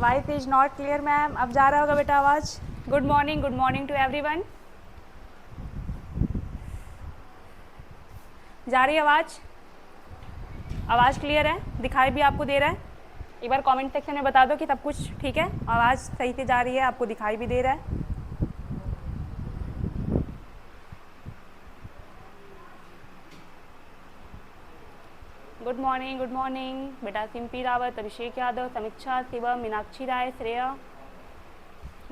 Voice is not clear ma'am. अब जा रहा होगा बेटा आवाज़। Good morning to everyone. जा रही है आवाज़? आवाज़ क्लियर है? दिखाई भी आपको दे रहा है? एक बार कमेंट सेक्शन में बता दो कि सब कुछ ठीक है, आवाज़ सही से जा रही है, आपको दिखाई भी दे रहा है। गुड मॉर्निंग बेटा। Simpy Rawat, Abhishek Yadav, Sameeksha, Shivam, Meenakshi Rai, Shreya.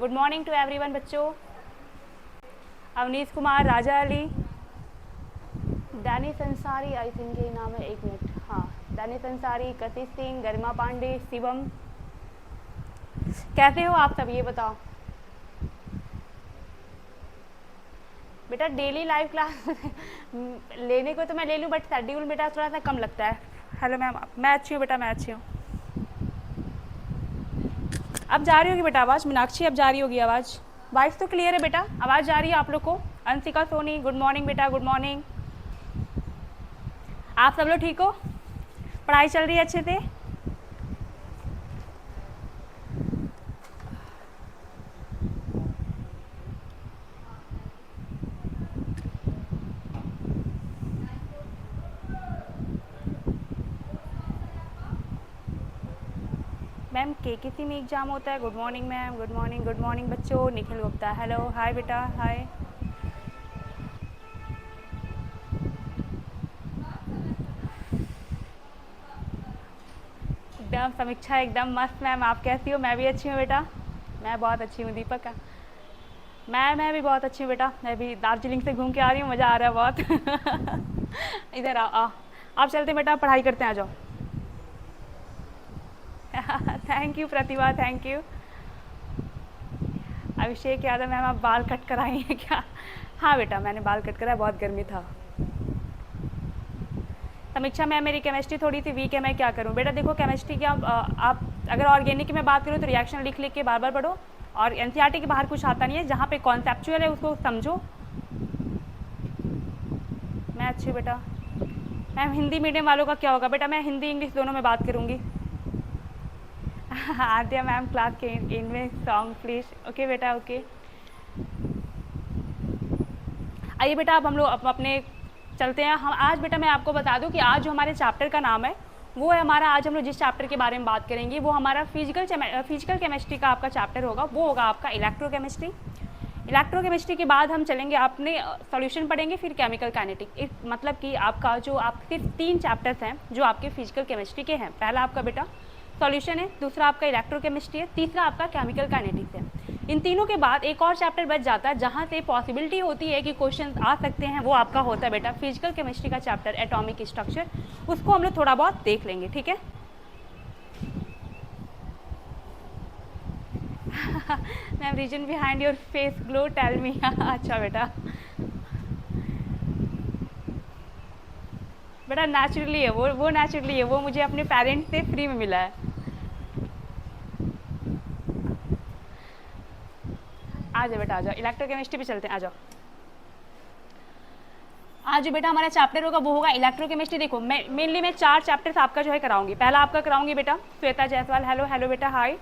Good morning to everyone बच्चों। Avneesh Kumar, Raja Ali, Danny Sansari, I think ये नाम है, एक मिनट, हाँ, डैनी संसारी, कशिश सिंह, गरिमा पांडे, शिवम। कैसे हो आप सब ये बताओ बेटा। डेली लाइव क्लास लेने को तो मैं ले लूँ, बट शेड्यूल बेटा थोड़ा सा कम लगता है। हेलो मैम, मैं अच्छी हूँ बेटा, मैं अच्छी हूँ। अब जा रही होगी बेटा आवाज़? मीनाक्षी अब जा रही होगी आवाज़? वॉइस तो क्लियर है बेटा, आवाज़ जा रही है आप लोग को? अंशिका सोनी, गुड मॉर्निंग बेटा, गुड मॉर्निंग। आप सब लोग ठीक हो? पढ़ाई चल रही है अच्छे से? मैम KKC में एग्ज़ाम होता है? Good morning ma'am, good morning बच्चों। निखिल गुप्ता, हेलो, हाय बेटा, हाय। एकदम समीक्षा एकदम मस्त मैम, आप कैसी हो? मैं भी अच्छी हूँ बेटा, मैं बहुत अच्छी हूँ। दीपक का मैं भी बहुत अच्छी हूँ बेटा, मैं भी दार्जिलिंग से घूम के आ रही हूँ, मज़ा आ रहा है बहुत इधर आओ, आप चलते बेटा, पढ़ाई करते हैं, आ जाओ। Thank you Pratibha, thank you. Abhishek Yadav ma'am, आप बाल कट कराई हैं क्या? हाँ बेटा, मैंने बाल कट कराया, बहुत गर्मी था। समीक्षा मैम, मेरी केमिस्ट्री थोड़ी सी वीक है, मैं क्या करूँ? बेटा देखो, केमिस्ट्री की आप अगर ऑर्गेनिक की मैं बात करूँ तो रिएक्शन लिख के बार बार पढ़ो, और एनसीईआरटी के बाहर कुछ आता नहीं है, जहाँ पे कॉन्सेप्चुअल है उसको समझो। मैं अच्छी बेटा। मैम हिंदी मीडियम वालों का क्या होगा? बेटा मैं हिंदी इंग्लिश दोनों में बात करूँगी। आद्या मैम, क्लास के इनमें सॉन्ग प्लीज। ओके बेटा, ओके। आइए बेटा, अब हम लोग अपने चलते हैं। हम आज बेटा मैं आपको बता दूं कि आज जो हमारे चैप्टर का नाम है वो है हमारा, आज हम लोग जिस चैप्टर के बारे में बात करेंगे वो हमारा फिजिकल केमिस्ट्री का आपका चैप्टर होगा, वो होगा आपका इलेक्ट्रोकेमिस्ट्री। इलेक्ट्रोकेमिस्ट्री के बाद हम चलेंगे अपने सॉल्यूशन पढ़ेंगे, फिर केमिकल काइनेटिक। मतलब कि आपका जो आप सिर्फ 3 चैप्टर्स हैं जो आपके फिजिकल केमिस्ट्री के हैं। पहला आपका बेटा सॉल्यूशन है, दूसरा आपका इलेक्ट्रोकेमिस्ट्री है, तीसरा आपका केमिकल काइनेटिक्स है। इन तीनों के बाद एक और चैप्टर बच जाता है जहाँ से पॉसिबिलिटी होती है कि क्वेश्चन आ सकते हैं, वो आपका होता है बेटा फिजिकल केमिस्ट्री का चैप्टर एटॉमिक स्ट्रक्चर। उसको हम लोग थोड़ा बहुत देख लेंगे, ठीक है। Ma'am reason behind your face glow tell me. अच्छा बेटा, बेटा नेचुरली है वो नेचुरली है, वो मुझे अपने पेरेंट्स से फ्री में मिला है। आ जाओ बेटा, आ जाओ, इलेक्ट्रोकेमिस्ट्री पे चलते हैं, आ जाओ। आज जो बेटा हमारा चैप्टर होगा वो होगा इलेक्ट्रोकेमिस्ट्री। देखो मेनली मैं 4 चैप्टर्स आपका जो है कराऊंगी। पहला आपका कराऊंगी बेटा श्वेता जायसवाल, हेलो हेलो बेटा, हाय।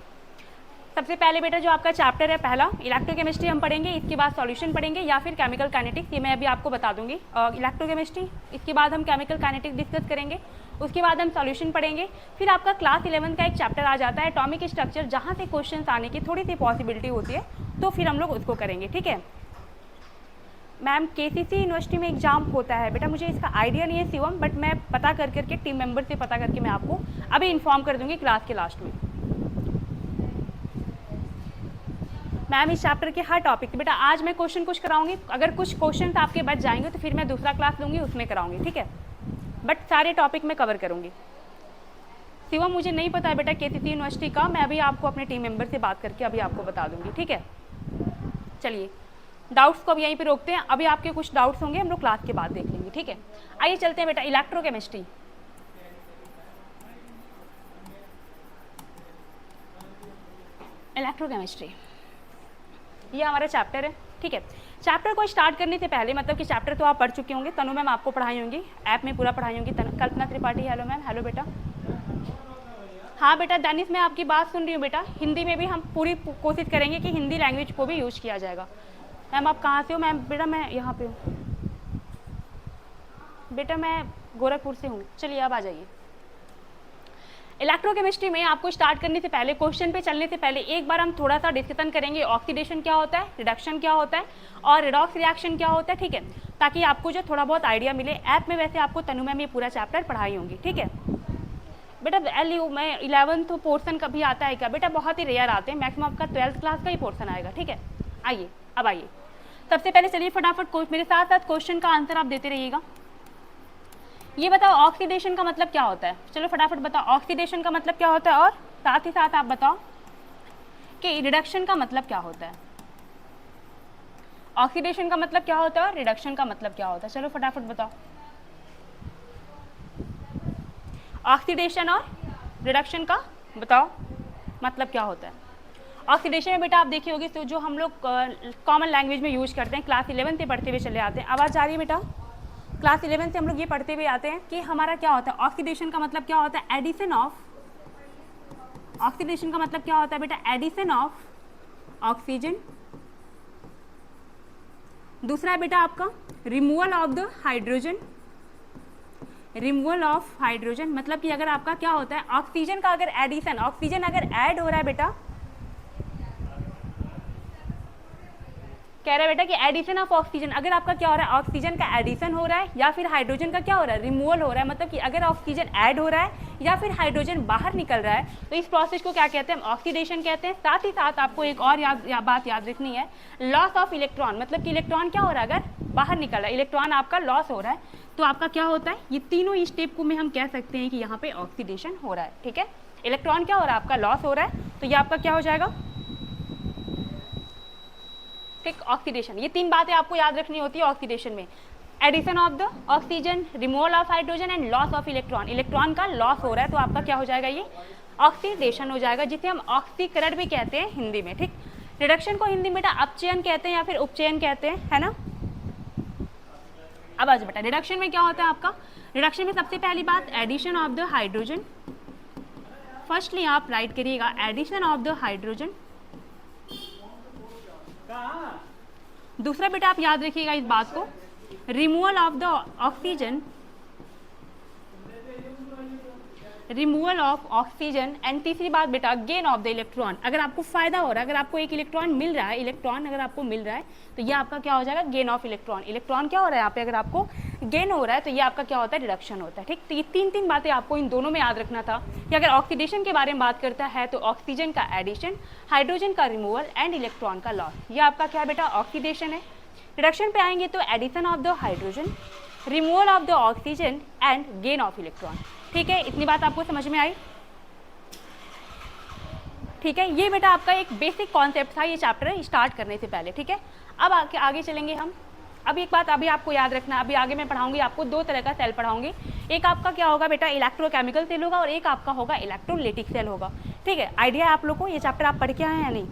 सबसे पहले बेटा जो आपका चैप्टर है पहला इलेक्ट्रोकेमिस्ट्री हम पढ़ेंगे, इसके बाद सॉल्यूशन पढ़ेंगे या फिर केमिकल काइनेटिक्स, ये मैं अभी आपको बता दूंगी। इलेक्ट्रोकेमिस्ट्री, इसके बाद हम केमिकल काइनेटिक्स डिस्कस करेंगे, उसके बाद हम सॉल्यूशन पढ़ेंगे। फिर आपका क्लास 11 का एक चैप्टर आ जाता है एटॉमिक स्ट्रक्चर, जहाँ से क्वेश्चन आने की थोड़ी सी पॉसिबिलिटी होती है, तो फिर हम लोग उसको करेंगे, ठीक है। मैम KCC यूनिवर्सिटी में एग्जाम होता है बेटा, मुझे इसका आइडिया नहीं है शिवम, बट मैं पता करके टीम मेंबर से पता करके मैं आपको अभी इन्फॉर्म कर दूंगी क्लास के लास्ट में। मैम इस चैप्टर के हर टॉपिक बेटा आज मैं क्वेश्चन कुछ कराऊंगी, अगर कुछ क्वेश्चन आपके बच जाएंगे तो फिर मैं दूसरा क्लास लूँगी, उसमें कराऊंगी, ठीक है, बट सारे टॉपिक में कवर करूँगी। शिवम मुझे नहीं पता है बेटा KCC यूनिवर्सिटी का, मैं अभी आपको अपने टीम मेंबर से बात करके अभी आपको बता दूंगी, ठीक है। चलिए डाउट्स को अब यहीं पे रोकते हैं, अभी आपके कुछ डाउट्स होंगे हम लोग क्लास के बाद देख लेंगे, ठीक है। आइए चलते हैं बेटा इलेक्ट्रोकेमिस्ट्री। इलेक्ट्रोकेमिस्ट्री ये हमारा चैप्टर है, ठीक है। चैप्टर को स्टार्ट करने से पहले, मतलब कि चैप्टर तो आप पढ़ चुके होंगे, तनु मैम आपको पढ़ाई होंगी, ऐप में पूरा पढ़ाई होंगी, कल्पना त्रिपाठी, हेलो मैम, हेलो बेटा। हाँ बेटा दानिश, मैं आपकी बात सुन रही हूँ बेटा। हिंदी में भी हम पूरी कोशिश करेंगे कि हिंदी लैंग्वेज को भी यूज़ किया जाएगा। मैम आप कहाँ से हो? मैम बेटा मैं यहाँ पे हूँ बेटा, मैं गोरखपुर से हूँ। चलिए अब आ जाइए। इलेक्ट्रोकेमिस्ट्री में आपको स्टार्ट करने से पहले, क्वेश्चन पे चलने से पहले एक बार हम थोड़ा सा डिस्कशन करेंगे ऑक्सीडेशन क्या होता है, रिडक्शन क्या होता है और रिडॉक्स रिएक्शन क्या होता है, ठीक है, ताकि आपको जो थोड़ा बहुत आइडिया मिले। ऐप में वैसे आपको तनु मैम ये पूरा चैप्टर पढ़ाई होंगी, ठीक है बेटा। LU में 11th पोर्सन कभी आता है क्या बेटा? बहुत ही रेयर आते हैं, मैक्सिमम आपका 12th क्लास का ही पोर्सन आएगा, ठीक है। आइए अब आइए, सबसे पहले चलिए फटाफट मेरे साथ साथ क्वेश्चन का आंसर आप देते रहिएगा। ये बताओ ऑक्सीडेशन का मतलब क्या होता है? चलो फटाफट बताओ ऑक्सीडेशन का मतलब क्या होता है, और साथ ही साथ आप बताओ कि रिडक्शन का मतलब क्या होता है। ऑक्सीडेशन का मतलब क्या होता है और रिडक्शन का मतलब क्या होता है? चलो फटाफट बताओ। ऑक्सीडेशन और रिडक्शन का बताओ मतलब क्या होता है। ऑक्सीडेशन में बेटा आप देखी होगी तो जो हम लोग कॉमन लैंग्वेज में यूज करते हैं, क्लास 11 से पढ़ते हुए चले आते हैं। आवाज़ आ रही है बेटा? क्लास 11 से हम लोग ये पढ़ते हुए आते हैं कि हमारा क्या होता है ऑक्सीडेशन का मतलब क्या होता है, एडिशन ऑफ। ऑक्सीडेशन का मतलब क्या होता है बेटा? Addition of oxygen. दूसरा है बेटा आपका removal of the hydrogen. Removal of hydrogen मतलब कि अगर आपका क्या होता है ऑक्सीजन का अगर एडिशन, ऑक्सीजन अगर ऐड हो रहा है बेटा, कह रहा है बेटा कि एडिशन ऑफ ऑक्सीजन, अगर आपका क्या हो रहा है ऑक्सीजन का एडिशन हो रहा है या फिर हाइड्रोजन का क्या हो रहा है रिमूवल हो रहा है, मतलब कि अगर ऑक्सीजन ऐड हो रहा है या फिर हाइड्रोजन बाहर निकल रहा है, तो इस प्रोसेस को क्या कहते हैं? ऑक्सीडेशन कहते हैं। साथ ही साथ आपको एक और बात याद रखनी है, लॉस ऑफ इलेक्ट्रॉन, मतलब कि इलेक्ट्रॉन क्या हो रहा है अगर बाहर निकल रहा है, इलेक्ट्रॉन आपका लॉस हो रहा है, तो आपका क्या होता है, ये तीनों स्टेप को में हम कह सकते हैं कि यहाँ पे ऑक्सीडेशन हो रहा है, ठीक है। इलेक्ट्रॉन क्या हो रहा है आपका लॉस हो रहा है, तो ये आपका क्या हो जाएगा, ठीक, ऑक्सीडेशन। ये तीन बातें आपको याद रखनी होती है ऑक्सीडेशन में, addition of the oxygen, removal of hydrogen and loss of electron. Electron का लॉस हो रहा है तो आपका क्या हो जाएगा, ये ऑक्सीडेशन हो जाएगा, जिसे हम ऑक्सीकरण भी कहते हैं हिंदी में, ठीक। रिडक्शन को हिंदी में बेटा अपचयन कहते हैं या फिर उपचयन कहते हैं, है ना। अब आज बेटा रिडक्शन में क्या होता है आपका, रिडक्शन में सबसे पहली बात addition of the hydrogen. Firstly आप राइट करिएगा एडिशन ऑफ द हाइड्रोजन। दूसरा बेटा आप याद रखिएगा इस बात को, removal of the oxygen, removal of oxygen. And तीसरी बात बेटा गेन ऑफ द इलेक्ट्रॉन, अगर आपको फायदा हो रहा है, अगर आपको एक इलेक्ट्रॉन मिल रहा है, इलेक्ट्रॉन अगर आपको मिल रहा है तो ये आपका क्या हो जाएगा, गेन ऑफ इलेक्ट्रॉन। इलेक्ट्रॉन क्या हो रहा है यहाँ पे, अगर आपको गेन हो रहा है तो ये आपका क्या होता है, रिडक्शन होता है, ठीक। तो ये तीन बातें आपको इन दोनों में याद रखना था कि अगर ऑक्सीडेशन के बारे में बात करता है तो ऑक्सीजन का एडिशन, हाइड्रोजन का रिमूवल एंड इलेक्ट्रॉन का लॉस, ये आपका क्या है बेटा ऑक्सीडेशन है। रिडक्शन पे आएंगे तो addition of the hydrogen, removal of the oxygen and gain of electron, ठीक है। इतनी बात आपको समझ में आई, ठीक है। ये बेटा आपका एक बेसिक कॉन्सेप्ट था ये चैप्टर स्टार्ट करने से पहले, ठीक है। अब आगे चलेंगे हम। अब एक बात अभी आपको याद रखना, अभी आगे मैं पढ़ाऊंगी आपको दो तरह का सेल पढ़ाऊंगी, एक आपका क्या होगा बेटा इलेक्ट्रोकेमिकल सेल होगा और एक आपका होगा इलेक्ट्रोलाइटिक सेल होगा, ठीक है। आइडिया है आप लोग को, ये चैप्टर आप पढ़ के आए हैं या नहीं?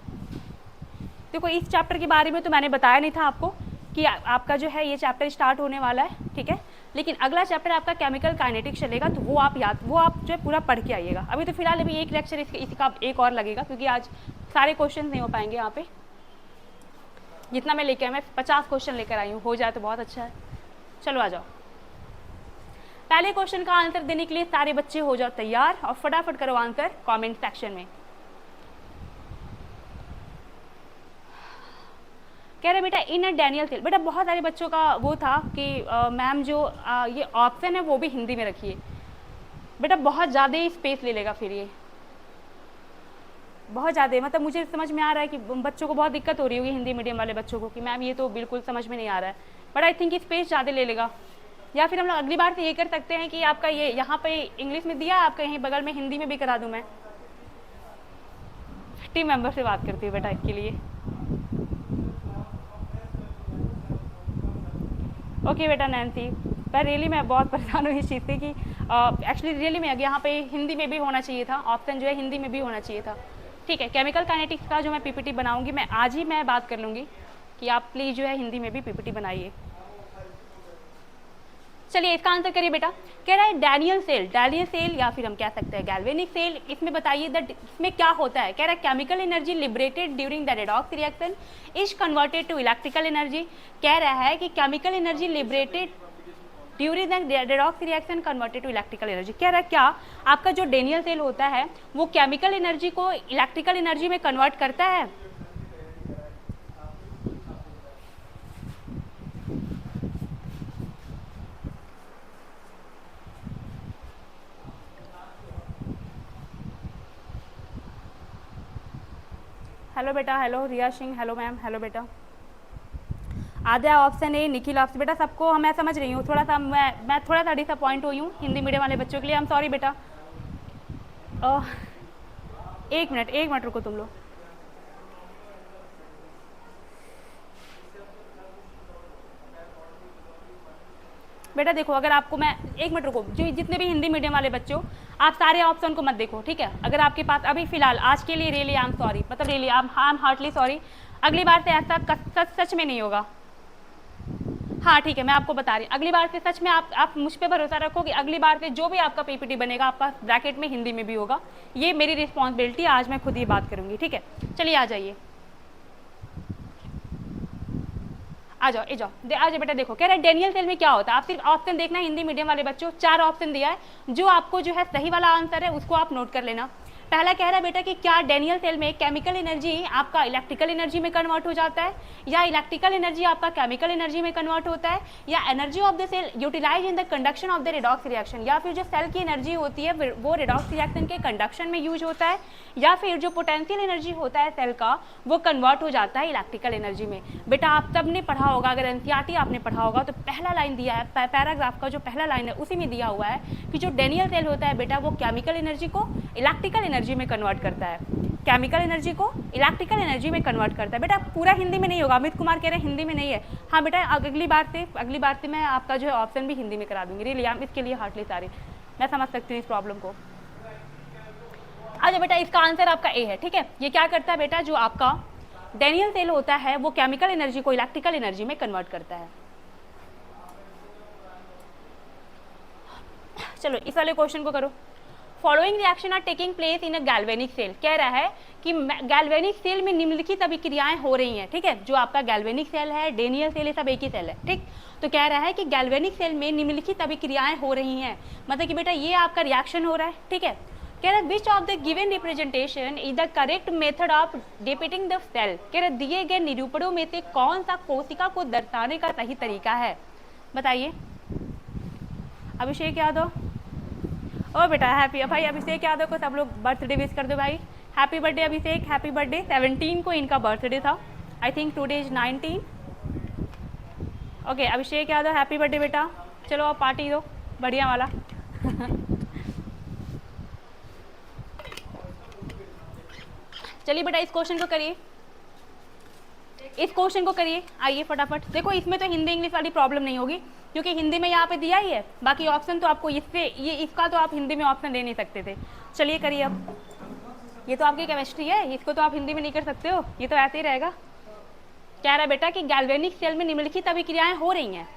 देखो इस चैप्टर के बारे में तो मैंने बताया नहीं था आपको कि आपका जो है ये चैप्टर स्टार्ट होने वाला है, ठीक है, लेकिन अगला चैप्टर आपका केमिकल काइनेटिक्स चलेगा, तो वो आप जो है पूरा पढ़ के आइएगा। अभी तो फिलहाल अभी एक लेक्चर इसका एक और लगेगा, क्योंकि आज सारे क्वेश्चन नहीं हो पाएंगे यहाँ पे, जितना मैं लेके आया, मैं 50 क्वेश्चन लेकर आई हूँ, हो जाए तो बहुत अच्छा है। चलो आ जाओ, पहले क्वेश्चन का आंसर देने के लिए सारे बच्चे हो जाओ तैयार और फटाफट करो आंसर कॉमेंट सेक्शन में। कह रहे बेटा इन डैनियल सेल, बेटा बहुत सारे बच्चों का वो था कि मैम जो ये ऑप्शन है वो भी हिंदी में रखिए, बेटा बहुत ज़्यादा ही स्पेस ले लेगा फिर ये, बहुत ज़्यादा, मतलब मुझे समझ में आ रहा है कि बच्चों को बहुत दिक्कत हो रही होगी हिंदी मीडियम वाले बच्चों को कि मैम ये तो बिल्कुल समझ में नहीं आ रहा है, बट आई थिंक स्पेस ज़्यादा ले लेगा। या फिर हम लोग अगली बार से ये कर सकते हैं कि आपका ये यहाँ पे इंग्लिश में दिया, आपका यहीं बगल में हिंदी में भी करा दूँ मैं। टीम मेंबर से बात करती हूँ बेटा इसके लिए। ओके बेटा नैन्सी, पर रियली मैं बहुत परेशान हूँ इस चीज़ से कि एक्चुअली रियली में यहाँ पे हिंदी में भी होना चाहिए था, ऑप्शन जो है हिंदी में भी होना चाहिए था, ठीक है। केमिकल काइनेटिक्स का जो मैं पीपीटी बनाऊंगी, मैं आज ही मैं बात कर लूँगी कि आप प्लीज़ जो है हिंदी में भी पीपीटी बनाइए। चलिए इसका आंसर करिए बेटा। कह रहा है डैनियल सेल या फिर हम कह सकते हैं गैल्वेनिक सेल। इसमें बताइए इसमें क्या होता है। कह रहा है chemical energy liberated during the redox reaction is converted to electrical energy. कह रहा है कि chemical energy liberated during the redox reaction converted to electrical energy. कह रहा है क्या आपका जो डैनियल सेल होता है वो केमिकल एनर्जी को इलेक्ट्रिकल एनर्जी में कन्वर्ट करता है। हेलो बेटा, हेलो रिया सिंह, हेलो मैम, हेलो बेटा। आधा ऑप्शन ए, निखिल ऑप्शन। बेटा सबको मैं समझ रही हूँ, थोड़ा सा मैं थोड़ा सा डिसअपॉइंट हुई हूँ हिंदी मीडियम वाले बच्चों के लिए। आई एम सॉरी बेटा। एक मिनट रुको तुम लोग। बेटा देखो, अगर आपको मैं एक मिनट रुको, जो जितने भी हिंदी मीडियम वाले बच्चों, आप सारे ऑप्शन को मत देखो, ठीक है। अगर आपके पास अभी फिलहाल आज के लिए रियली आई एम सॉरी, मतलब really I am heartily sorry. अगली बार से ऐसा सच में नहीं होगा। हाँ ठीक है, मैं आपको बता रही हूँ, अगली बार से सच में आप मुझ पे भरोसा रखो कि अगली बार से जो भी आपका पीपीटी बनेगा आपका ब्रैकेट में हिंदी में भी होगा। ये मेरी रिस्पॉन्सिबिलिटी, आज मैं खुद ही बात करूँगी, ठीक है। चलिए आ जाइए, आ जाओ बेटा। देखो कह रहे हैं डैनियल सेल में क्या होता है। आप सिर्फ ऑप्शन देखना हिंदी मीडियम वाले बच्चों, 4 ऑप्शन दिया है, जो आपको जो है सही वाला आंसर है उसको आप नोट कर लेना। पहला कह रहा है बेटा कि क्या डैनियल सेल में केमिकल एनर्जी आपका इलेक्ट्रिकल एनर्जी में कन्वर्ट हो जाता है, या इलेक्ट्रिकल एनर्जी आपका केमिकल एनर्जी में कन्वर्ट होता है, या energy of the cell utilise in the conduction of the redox reaction, या फिर जो सेल की एनर्जी होती है वो रेडॉक्स रिएक्शन के कंडक्शन में यूज होता है, या फिर जो पोटेंशियल एनर्जी होता है सेल का वो कन्वर्ट हो जाता है इलेक्ट्रिकल एनर्जी में। बेटा आप सब ने पढ़ा होगा, अगर एनसीईआरटी आपने पढ़ा होगा तो पहला लाइन दिया है, पैराग्राफ का जो पहला लाइन है उसी में दिया हुआ है कि जो डैनियल सेल होता है बेटा वो केमिकल एनर्जी को इलेक्ट्रिकल एनर्जी में कन्वर्ट करता है, केमिकल एनर्जी को इलेक्ट्रिकल एनर्जी में कन्वर्ट करता है। बेटा पूरा हिंदी में नहीं होगा, अमित कुमार कह रहे हैं हिंदी में नहीं है। हाँ बेटा अगली बार से मैं आपका जो है ऑप्शन भी हिंदी में करा दूंगी। रियली आप इसके लिए हार्टली सारी, मैं समझ सकती हूँ इस प्रॉब्लम को। अच्छा बेटा इसका आंसर आपका ए है, ठीक है। ये क्या करता है बेटा, जो आपका डैनियल सेल होता है वो केमिकल एनर्जी को इलेक्ट्रिकल एनर्जी में कन्वर्ट करता है। चलो इस वाले क्वेश्चन को करो। Following reaction are taking place in a galvanic cell. कह रहा है कि गैल्वेनिक सेल में निम्नलिखित अभिक्रियाएं हो रही हैं, ठीक है। जो आपका गैल्वेनिक सेल है, डैनियल सेल, ये सब एक ही सेल है, ठीक। तो कह रहा है कि गैल्वेनिक सेल में निम्नलिखित अभिक्रियाएं हो रही हैं, मतलब कि बेटा ये आपका रिएक्शन हो रहा है, ठीक है। कह रहा है which of the given representation is the correct method of depicting the cell. कह रहा दिए गए निरूपणों में से कौन सा कोशिका को दर्शाने का सही तरीका है, बताइए। अभिषेक यादव, ओ बेटा हैप्पी, भाई अभिषेक यादव को सब लोग बर्थडे विश कर दो भाई। हैप्पी बर्थडे अभिषेक, हैप्पी बर्थडे। 17 को इनका बर्थडे था, I think today is 19। Okay Abhishek Yadav happy birthday बेटा। चलो आप पार्टी दो बढ़िया वाला। चलिए बेटा इस क्वेश्चन को करिए, इस क्वेश्चन को करिए, आइए फटाफट। देखो इसमें तो हिंदी इंग्लिश वाली प्रॉब्लम नहीं होगी क्योंकि हिंदी में यहाँ पे दिया ही है, बाकी ऑप्शन तो आपको इसका तो आप हिंदी में ऑप्शन ले नहीं सकते थे। चलिए करिए अब। ये तो आपकी केमिस्ट्री है, इसको तो आप हिंदी में नहीं कर सकते हो, ये तो ऐसे ही रहेगा। कह रहा है बेटा कि गैल्वेनिक सेल में निम्नलिखित अभिक्रियाएं हो रही हैं,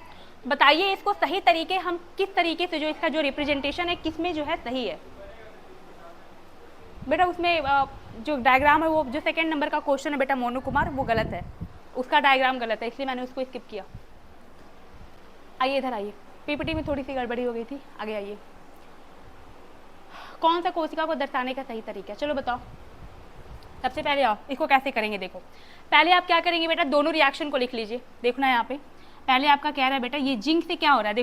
बताइए इसको सही तरीके, हम किस तरीके से जो इसका जो रिप्रेजेंटेशन है किसमें जो है सही है। बेटा उसमें जो डायग्राम है वो जो 2nd नंबर का क्वेश्चन है बेटा मोनू कुमार, वो गलत है, उसका डायग्राम गलत है, इसलिए मैंने उसको स्किप किया। आइए इधर आइए, पीपीटी में थोड़ी सी गड़बड़ी हो गई थी, आगे आइए। कौन सा कोशिका को दर्शाने का सही तरीका है, चलो बताओ। सबसे पहले आओ इसको कैसे करेंगे, देखो पहले आप क्या करेंगे बेटा, दोनों रिएक्शन को लिख लीजिए। देखना है यहाँ पे, पहले आपका कह रहा है बेटा ये जिंक से क्या हो रहा है,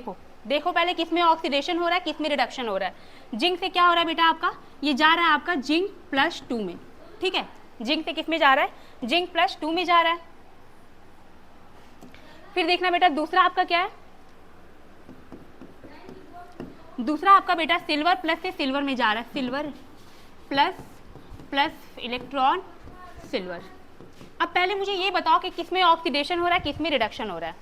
देखो पहले किसमें ऑक्सीडेशन हो रहा है, किसमें रिडक्शन हो रहा है। जिंक से क्या हो रहा है बेटा, आपका ये जा रहा है आपका जिंक +2 में, ठीक है। जिंक से किसमें जा रहा है, जिंक +2 में जा रहा है। फिर देखना बेटा दूसरा आपका क्या है, दूसरा आपका बेटा सिल्वर प्लस से सिल्वर में जा रहा है, सिल्वर प्लस इलेक्ट्रॉन सिल्वर। अब पहले मुझे ये बताओ कि किसमें ऑक्सीडेशन हो रहा है, किसमें रिडक्शन हो रहा है,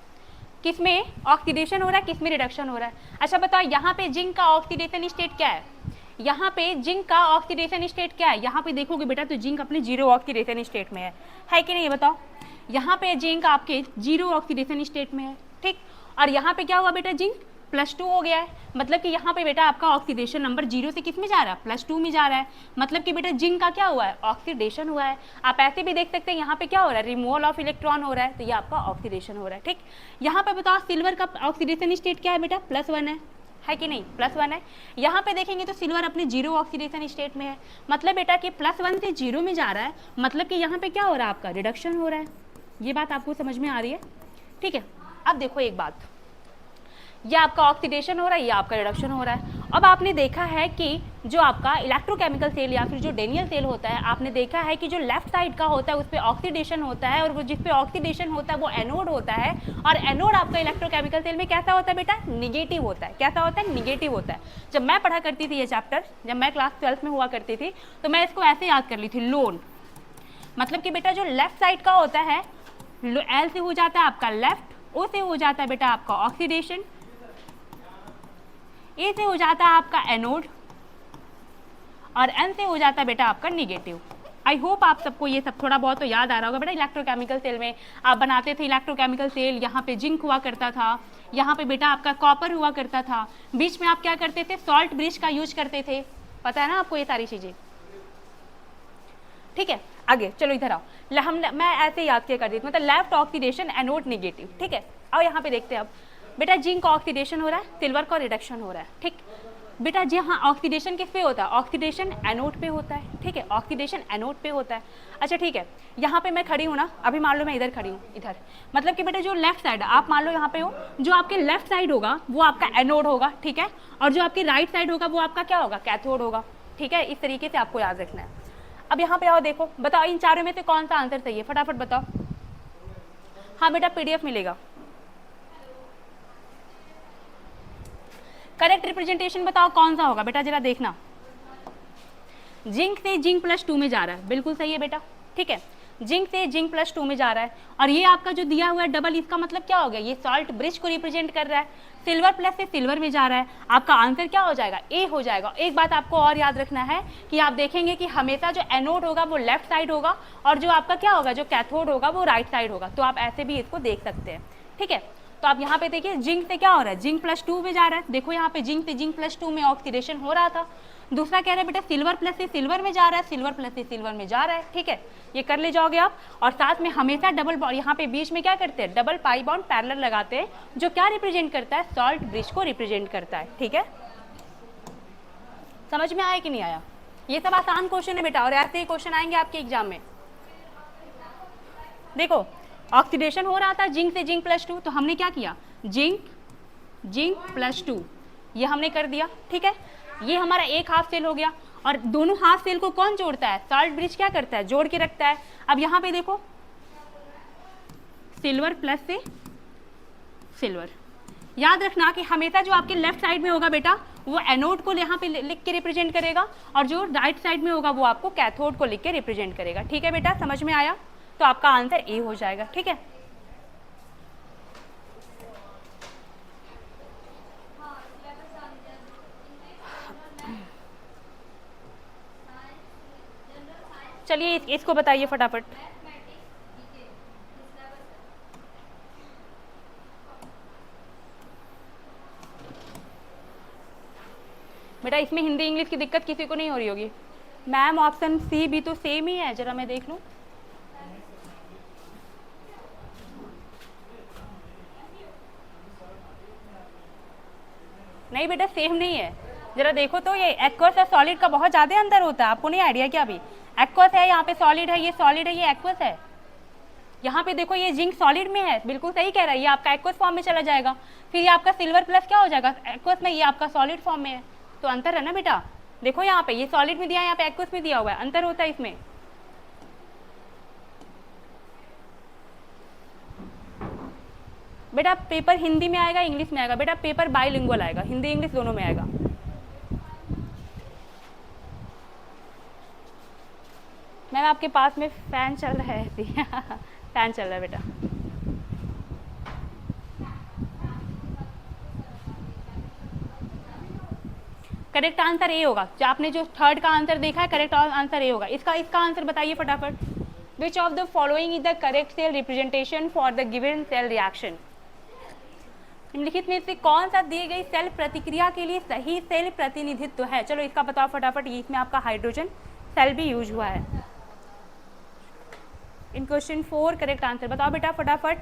किसमें ऑक्सीडेशन हो रहा है, किसमें रिडक्शन हो रहा है। अच्छा बताओ यहाँ पे जिंक का ऑक्सीडेशन स्टेट क्या है, यहाँ पे जिंक का ऑक्सीडेशन स्टेट क्या है। यहाँ पे देखोगे बेटा तो जिंक अपने 0 ऑक्सीडेशन स्टेट में है कि नहीं, ये बताओ। यहाँ पे जिंक आपके 0 ऑक्सीडेशन स्टेट में है, ठीक। और यहाँ पे क्या हुआ बेटा, जिंक +2 हो गया है, मतलब कि यहाँ पे बेटा आपका ऑक्सीडेशन नंबर 0 से किस में जा रहा है, +2 में जा रहा है, मतलब कि बेटा जिंक का क्या हुआ है, ऑक्सीडेशन हुआ है। आप ऐसे भी देख सकते हैं यहाँ पे क्या हो रहा है, रिमूवल ऑफ इलेक्ट्रॉन हो रहा है, तो ये आपका ऑक्सीडेशन हो रहा है। ठीक, यहाँ पे बताओ सिल्वर का ऑक्सीडेशन स्टेट क्या है बेटा, +1 है कि नहीं, +1 है। यहाँ पे देखेंगे तो सिल्वर अपने 0 ऑक्सीडेशन स्टेट में है, मतलब बेटा कि +1 से 0 में जा रहा है, मतलब कि यहाँ पे क्या हो रहा है, आपका रिडक्शन हो रहा है। ये बात आपको समझ में आ रही है? ठीक है, अब देखो एक बात, ये आपका ऑक्सीडेशन हो रहा है, ये आपका रिडक्शन हो रहा है। अब आपने देखा है कि जो आपका इलेक्ट्रोकेमिकल सेल या फिर जो डेनियल सेल होता है, आपने देखा है कि जो लेफ्ट साइड का होता है उस पर ऑक्सीडेशन होता है, और वो जिस पे ऑक्सीडेशन होता है वो एनोड होता है, और एनोड आपका इलेक्ट्रोकेमिकल सेल में कैसा होता है बेटा, निगेटिव होता है। कैसा होता है, निगेटिव होता है। जब मैं पढ़ा करती थी ये चैप्टर, जब मैं क्लास 12 में हुआ करती थी, तो मैं इसको ऐसे याद कर ली थी, लोन, मतलब कि बेटा जो लेफ्ट साइड का होता है, एल से हो जाता है आपका लेफ्ट, ओ से हो जाता है बेटा आपका ऑक्सीडेशन, ए से हो जाता है आपका एनोड, और एन से हो जाता है बेटा आपका निगेटिव। आई होप आप सबको ये सब थोड़ा बहुत तो याद आ रहा होगा बेटा। इलेक्ट्रोकेमिकल सेल में आप बनाते थे इलेक्ट्रोकेमिकल सेल, यहाँ पे जिंक हुआ करता था, यहाँ पे बेटा आपका कॉपर हुआ करता था, बीच में आप क्या करते थे, सॉल्ट ब्रिज का यूज करते थे, पता है ना आपको ये सारी चीजें। ठीक है, आगे चलो इधर आओ, मैं ऐसे याद किया कर दी, मतलब लेफ्ट ऑक्सीडेशन एनोड निगेटिव। ठीक है, आओ यहाँ पे देखते हैं अब बेटा, जिंक का ऑक्सीडेशन हो रहा है, सिल्वर का रिडक्शन हो रहा है। ठीक बेटा, जी हाँ, ऑक्सीडेशन किस पे होता है, ऑक्सीडेशन एनोड पे होता है। ठीक है, ऑक्सीडेशन एनोड पे होता है। अच्छा ठीक है, यहाँ पे मैं खड़ी हूँ ना, अभी मान लो मैं इधर खड़ी हूँ, इधर, मतलब कि बेटा जो लेफ्ट साइड, आप मान लो यहाँ पे हो, जो आपके लेफ्ट साइड होगा वो आपका एनोड होगा, ठीक है, और जो आपकी राइट साइड होगा वो आपका क्या होगा, कैथोड होगा। ठीक है, इस तरीके से आपको याद रखना है। अब यहाँ पे आओ, देखो बताओ इन चारों में से कौन सा आंसर सही है, फटाफट बताओ। हाँ बेटा, PDF मिलेगा। करेक्ट रिप्रेजेंटेशन बताओ कौन सा होगा बेटा, जरा देखना। जिंक से जिंक +2 में जा रहा है, बिल्कुल सही है बेटा। ठीक है, जिंक से जिंक +2 में जा रहा है, और ये आपका जो दिया हुआ है डबल, इसका मतलब क्या हो गया, ये सॉल्ट ब्रिज को रिप्रेजेंट कर रहा है। सिल्वर प्लस से सिल्वर में जा रहा है, आपका आंसर क्या हो जाएगा, ए हो जाएगा। एक बात आपको और याद रखना है कि आप देखेंगे कि हमेशा जो एनोड होगा वो लेफ्ट साइड होगा, और जो आपका क्या होगा, जो कैथोड होगा वो राइट साइड होगा। तो आप ऐसे भी इसको देख सकते हैं। ठीक है, तो आप यहाँ पे देखिए जिंक से क्या हो रहा है, जिंक +2 में जा रहा है। देखो यहाँ पे जिंक से जिंक +2 में ऑक्सीडेशन हो रहा था। दूसरा कह रहे हैं बेटा सिल्वर प्लस से सिल्वर में जा रहा है, सिल्वर प्लस से सिल्वर में जा रहा है। ठीक है, ये कर ले जाओगे आप। और साथ में हमेशा डबल बॉन्ड, यहाँ पे बीच में क्या करते हैं, डबल पाई बॉन्ड पैरेलल लगाते हैं, जो क्या रिप्रेजेंट करता है, सॉल्ट ब्रिज को रिप्रेजेंट करता है। ठीक है, समझ में आया कि नहीं आया? ये सब आसान क्वेश्चन है बेटा, और ऐसे ही क्वेश्चन आएंगे आपके एग्जाम में। देखो ऑक्सीडेशन हो रहा था जिंक से जिंक +2, तो हमने क्या किया, जिंक +2 ये हमने कर दिया। ठीक है, ये हमारा एक हाफ सेल हो गया, और दोनों हाफ सेल को कौन जोड़ता है, सॉल्ट ब्रिज क्या करता है, जोड़ के रखता है। अब यहाँ पे देखो सिल्वर प्लस से सिल्वर, याद रखना कि हमेशा जो आपके लेफ्ट साइड में होगा बेटा वो एनोड को यहाँ पे लिख के रिप्रेजेंट करेगा, और जो राइट साइड में होगा वो आपको कैथोड को लिख के रिप्रेजेंट करेगा। ठीक है बेटा, समझ में आया? तो आपका आंसर ए हो जाएगा। ठीक है, चलिए इसको बताइए फटाफट। बेटा इसमें हिंदी इंग्लिश की दिक्कत किसी को नहीं हो रही होगी? मैम ऑप्शन सी भी तो सेम ही है, जरा मैं देख लूं। नहीं बेटा सेम नहीं है, जरा देखो तो ये एक्वस और सॉलिड का बहुत ज्यादा अंतर होता है, आपको नहीं आइडिया क्या? अभी एक्वस है, यहाँ पे सॉलिड है, ये सॉलिड है, ये एक्वस है। यहाँ पे देखो ये जिंक सॉलिड में है, बिल्कुल सही कह रहा है, ये आपका एक्वस फॉर्म में चला जाएगा। फिर ये आपका सिल्वर प्लस क्या हो जाएगा, एक्वस में, ये आपका सॉलिड फॉर्म में है। तो अंतर है ना बेटा, देखो यहाँ पे ये सॉलिड में दिया है, यहाँ पे एक्वस में दिया हुआ है, अंतर होता है इसमें। बेटा पेपर हिंदी में आएगा इंग्लिश में आएगा? बेटा पेपर बाइलिंगुअल आएगा, हिंदी इंग्लिश दोनों में आएगा। मैम आपके पास में फैन चल रहा है फैन चल रहा है बेटा। करेक्ट आंसर ए होगा, जो आपने जो थर्ड का आंसर देखा है करेक्ट आंसर ए होगा। इसका आंसर बताइए फटाफट। Which of the following is the correct cell representation for the given cell reaction? निम्नलिखित में से कौन सा दी गई सेल प्रतिक्रिया के लिए सही सेल प्रतिनिधित्व है? चलो इसका बताओ फटाफट। ये इसमें आपका हाइड्रोजन सेल भी यूज हुआ है। इन क्वेश्चन 4 करेक्ट आंसर बताओ बेटा फटाफट।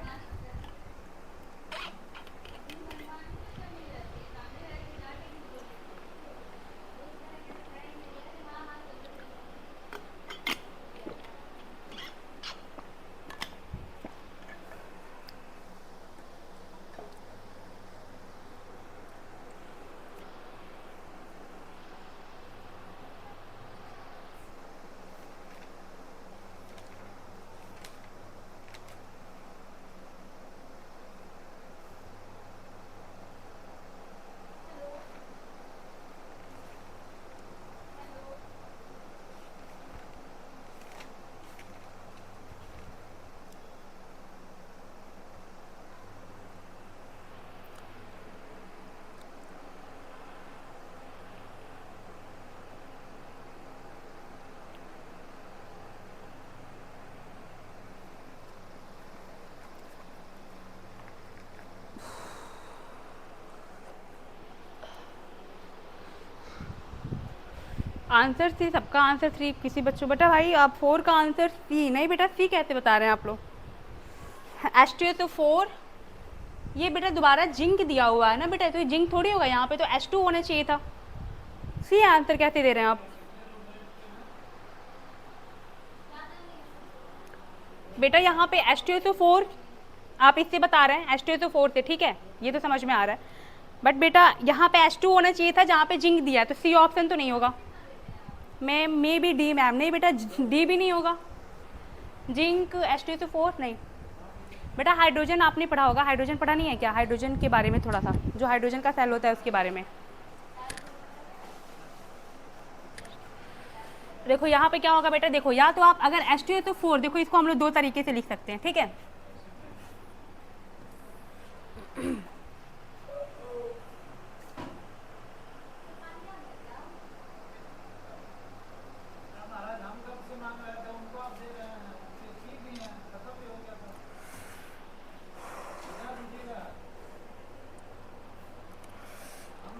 आंसर सी, सबका आंसर 3। किसी बच्चों बेटा भाई आप 4 का आंसर सी नहीं बेटा, सी कैसे बता रहे हैं आप लोग? H2SO4 ये बेटा दोबारा जिंक दिया हुआ है ना बेटा, तो ये जिंक थोड़ी होगा, यहाँ पे तो H2 होना चाहिए था। सी आंसर कैसे दे रहे हैं आप बेटा? यहाँ पे H2SO4 आप इससे बता रहे हैं, H2SO4 से, ठीक है, ये तो समझ में आ रहा है। बट बेटा यहाँ पे H2 होना चाहिए था जहाँ पे जिंक दिया है, तो सी ऑप्शन तो नहीं होगा। Ma'am may be D ma'am, नहीं बेटा डी भी नहीं होगा। जिंक H2SO4 नहीं बेटा। हाइड्रोजन आपने पढ़ा होगा, हाइड्रोजन पढ़ा नहीं है क्या? हाइड्रोजन के बारे में थोड़ा सा, जो हाइड्रोजन का सेल होता है उसके बारे में देखो। यहाँ पे क्या होगा बेटा, देखो या तो आप अगर H2SO4 देखो, इसको हम लोग 2 तरीके से लिख सकते हैं, ठीक है।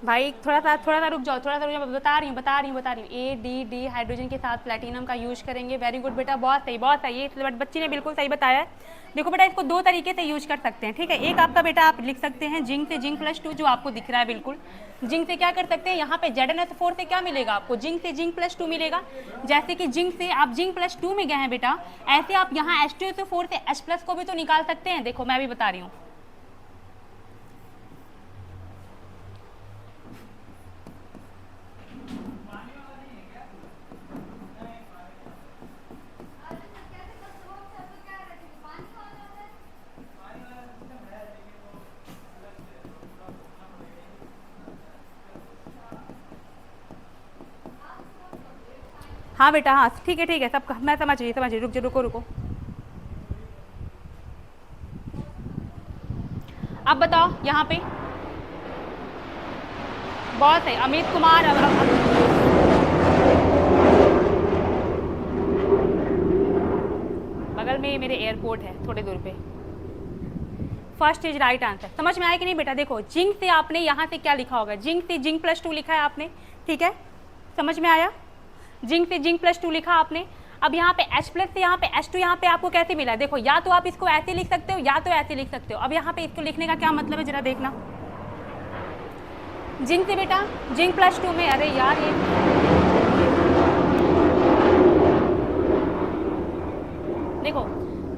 भाई थोड़ा सा रुक जाओ, बता रही हूँ। ए डी डी हाइड्रोजन के साथ प्लैटिनम का यूज करेंगे। वेरी गुड बेटा, बहुत सही। ये बच्ची ने बिल्कुल सही बताया है। देखो बेटा इसको 2 तरीके से यूज कर सकते हैं, ठीक है। एक आपका बेटा आप लिख सकते हैं जिंक से जिंक +2, जो आपको दिख रहा है बिल्कुल। जिंक से क्या कर सकते हैं, यहाँ पे ZnSO4 से क्या मिलेगा आपको, जिंक से जिंक +2 मिलेगा। जैसे कि जिंक से आप जिंक +2 में गए हैं बेटा, ऐसे आप यहाँ H2SO4 से H+ को भी तो निकाल सकते हैं। देखो मैं भी बता रही हूँ। हाँ बेटा हाँ, ठीक है सब मैं समझ रही। रुको। अब बताओ यहाँ पे, बहुत सही अमित कुमार। बगल में मेरे एयरपोर्ट है थोड़ी दूर पे। First is right answer. समझ में आया कि नहीं बेटा? देखो जिंक से आपने यहाँ से क्या लिखा होगा, जिंक से जिंक +2 लिखा है आपने, ठीक है, समझ में आया? जिंक से जिंक +2 लिखा आपने। अब यहाँ पे H+ से यहाँ पे H2 यहाँ पे आपको कैसे मिला? देखो या तो आप इसको ऐसे लिख सकते हो या तो ऐसे लिख सकते हो। अब यहाँ पे इसको लिखने का क्या मतलब है जरा देखना। जिंक से बेटा जिंक +2 में, अरे यार ये देखो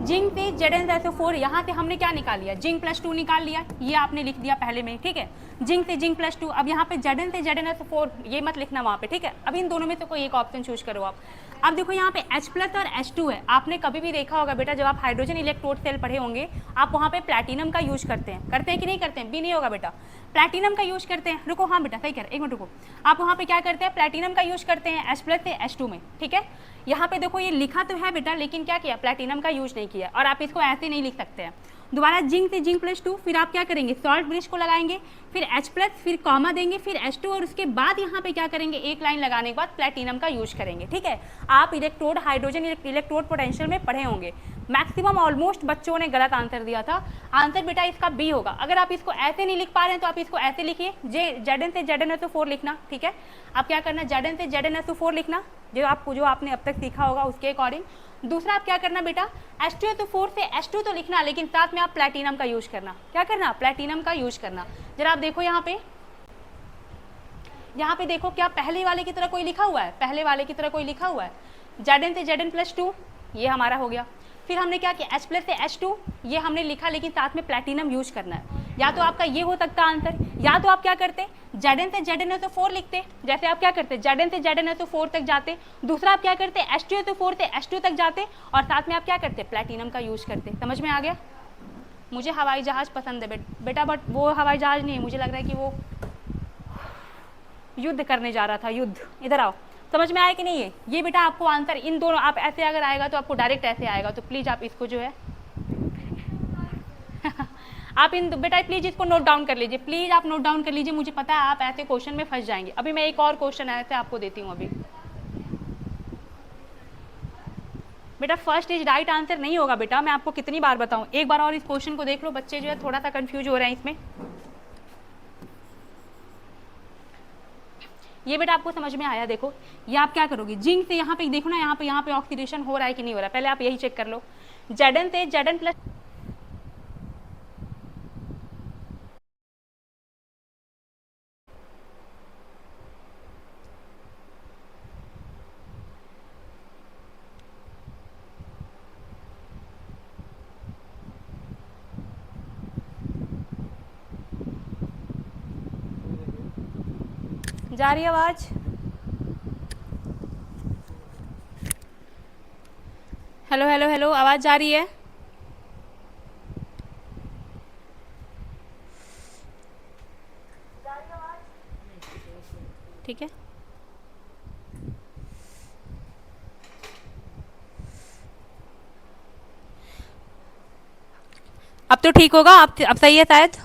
जिंक से ZnSO4, यहाँ से हमने क्या निकाल लिया, जिंक +2 निकाल लिया, ये आपने लिख दिया पहले में, ठीक है। जिंक से जिंक +2। अब यहाँ पे Zn से ZnSO4 ये मत लिखना वहाँ पे, ठीक है। अब इन दोनों में से कोई एक ऑप्शन चूज करो आप। अब देखो यहाँ पे H+ और H2 है। आपने कभी भी देखा होगा बेटा, जब आप हाइड्रोजन इलेक्ट्रोड सेल पढ़े होंगे, आप वहाँ पे प्लैटिनम का यूज करते हैं कि नहीं करते हैं? भी नहीं होगा बेटा, प्लैटिनम का यूज करते हैं। रुको, हाँ बेटा सही कह रहे, 1 मिनट रुको। आप वहाँ पे क्या करते हैं, प्लैटिनम का यूज करते हैं H+ से H2 में, ठीक है। यहाँ पे देखो ये लिखा तो है बेटा, लेकिन क्या किया, प्लैटिनम का यूज नहीं किया। और आप इसको ऐसे नहीं लिख सकते हैं। दोबारा जिंक से जिंक +2, फिर आप क्या करेंगे सॉल्ट ब्रिज को लगाएंगे, फिर H+, फिर कॉमा देंगे, फिर H2 और उसके बाद यहाँ पे क्या करेंगे एक लाइन लगाने के बाद प्लेटिनम का यूज करेंगे। ठीक है, आप इलेक्ट्रोड हाइड्रोजन इलेक्ट्रोड पोटेंशियल में पढ़े होंगे। मैक्सिमम ऑलमोस्ट बच्चों ने गलत आंसर दिया था। आंसर बेटा इसका बी होगा। अगर आप इसको ऐसे नहीं लिख पा रहे हैं तो आप इसको ऐसे लिखिए, Zn से ZnSO4 लिखना। ठीक है, आप क्या करना Zn से ZnSO4 लिखना, जो आपने अब तक सीखा होगा उसके अकॉर्डिंग। दूसरा आप क्या करना बेटा H2SO4 से H2 तो लिखना, लेकिन साथ में आप प्लेटिनम का यूज करना। क्या करना, प्लेटिनम का यूज करना। जरा आप देखो यहाँ पे देखो, क्या पहले वाले की तरह कोई लिखा हुआ है? पहले वाले की तरह कोई लिखा हुआ है? Zn से Zn+2 ये हमारा हो गया। फिर हमने क्या किया H+ से H2 ये हमने लिखा, लेकिन साथ में प्लेटिनम यूज करना है। या तो आपका ये हो सकता आंसर, या तो आप क्या करते Zn से ZnSO4 लिखते, जैसे आप क्या करते Zn से ZnSO4 तक जाते। दूसरा आप क्या करते H2SO4 से H2 तक जाते, और साथ में आप क्या करते प्लेटिनम का यूज करते। समझ में आ गया? मुझे हवाई जहाज पसंद है बेटा, बट वो हवाई जहाज नहीं है, मुझे लग रहा है कि वो युद्ध करने जा रहा था, युद्ध। इधर आओ, समझ में आया कि नहीं है? ये बेटा आपको आंसर इन दोनों, आप ऐसे अगर आएगा तो आपको डायरेक्ट ऐसे आएगा, तो प्लीज आप इसको जो है आप इन बेटा प्लीज इसको नोट डाउन कर लीजिए, प्लीज आप नोट डाउन कर लीजिए। मुझे पता है आप ऐसे क्वेश्चन में फंस जाएंगे। अभी मैं एक और क्वेश्चन ऐसे आपको देती हूँ। अभी बेटा फर्स्ट इज राइट आंसर नहीं होगा बेटा, मैं आपको कितनी बार बताऊं। एक बार और इस क्वेश्चन को देख लो, बच्चे जो है थोड़ा सा कंफ्यूज हो रहे हैं इसमें। ये बेटा आपको समझ में आया? देखो ये आप क्या करोगे, जिंक से यहाँ पे देखो ना, यहाँ पे ऑक्सीडेशन हो रहा है कि नहीं हो रहा है, पहले आप यही चेक कर लो। Zn से Zn+, जा रही है आवाज? हेलो हेलो हेलो, आवाज जा रही है? ठीक है, अब तो ठीक होगा, अब सही है शायद।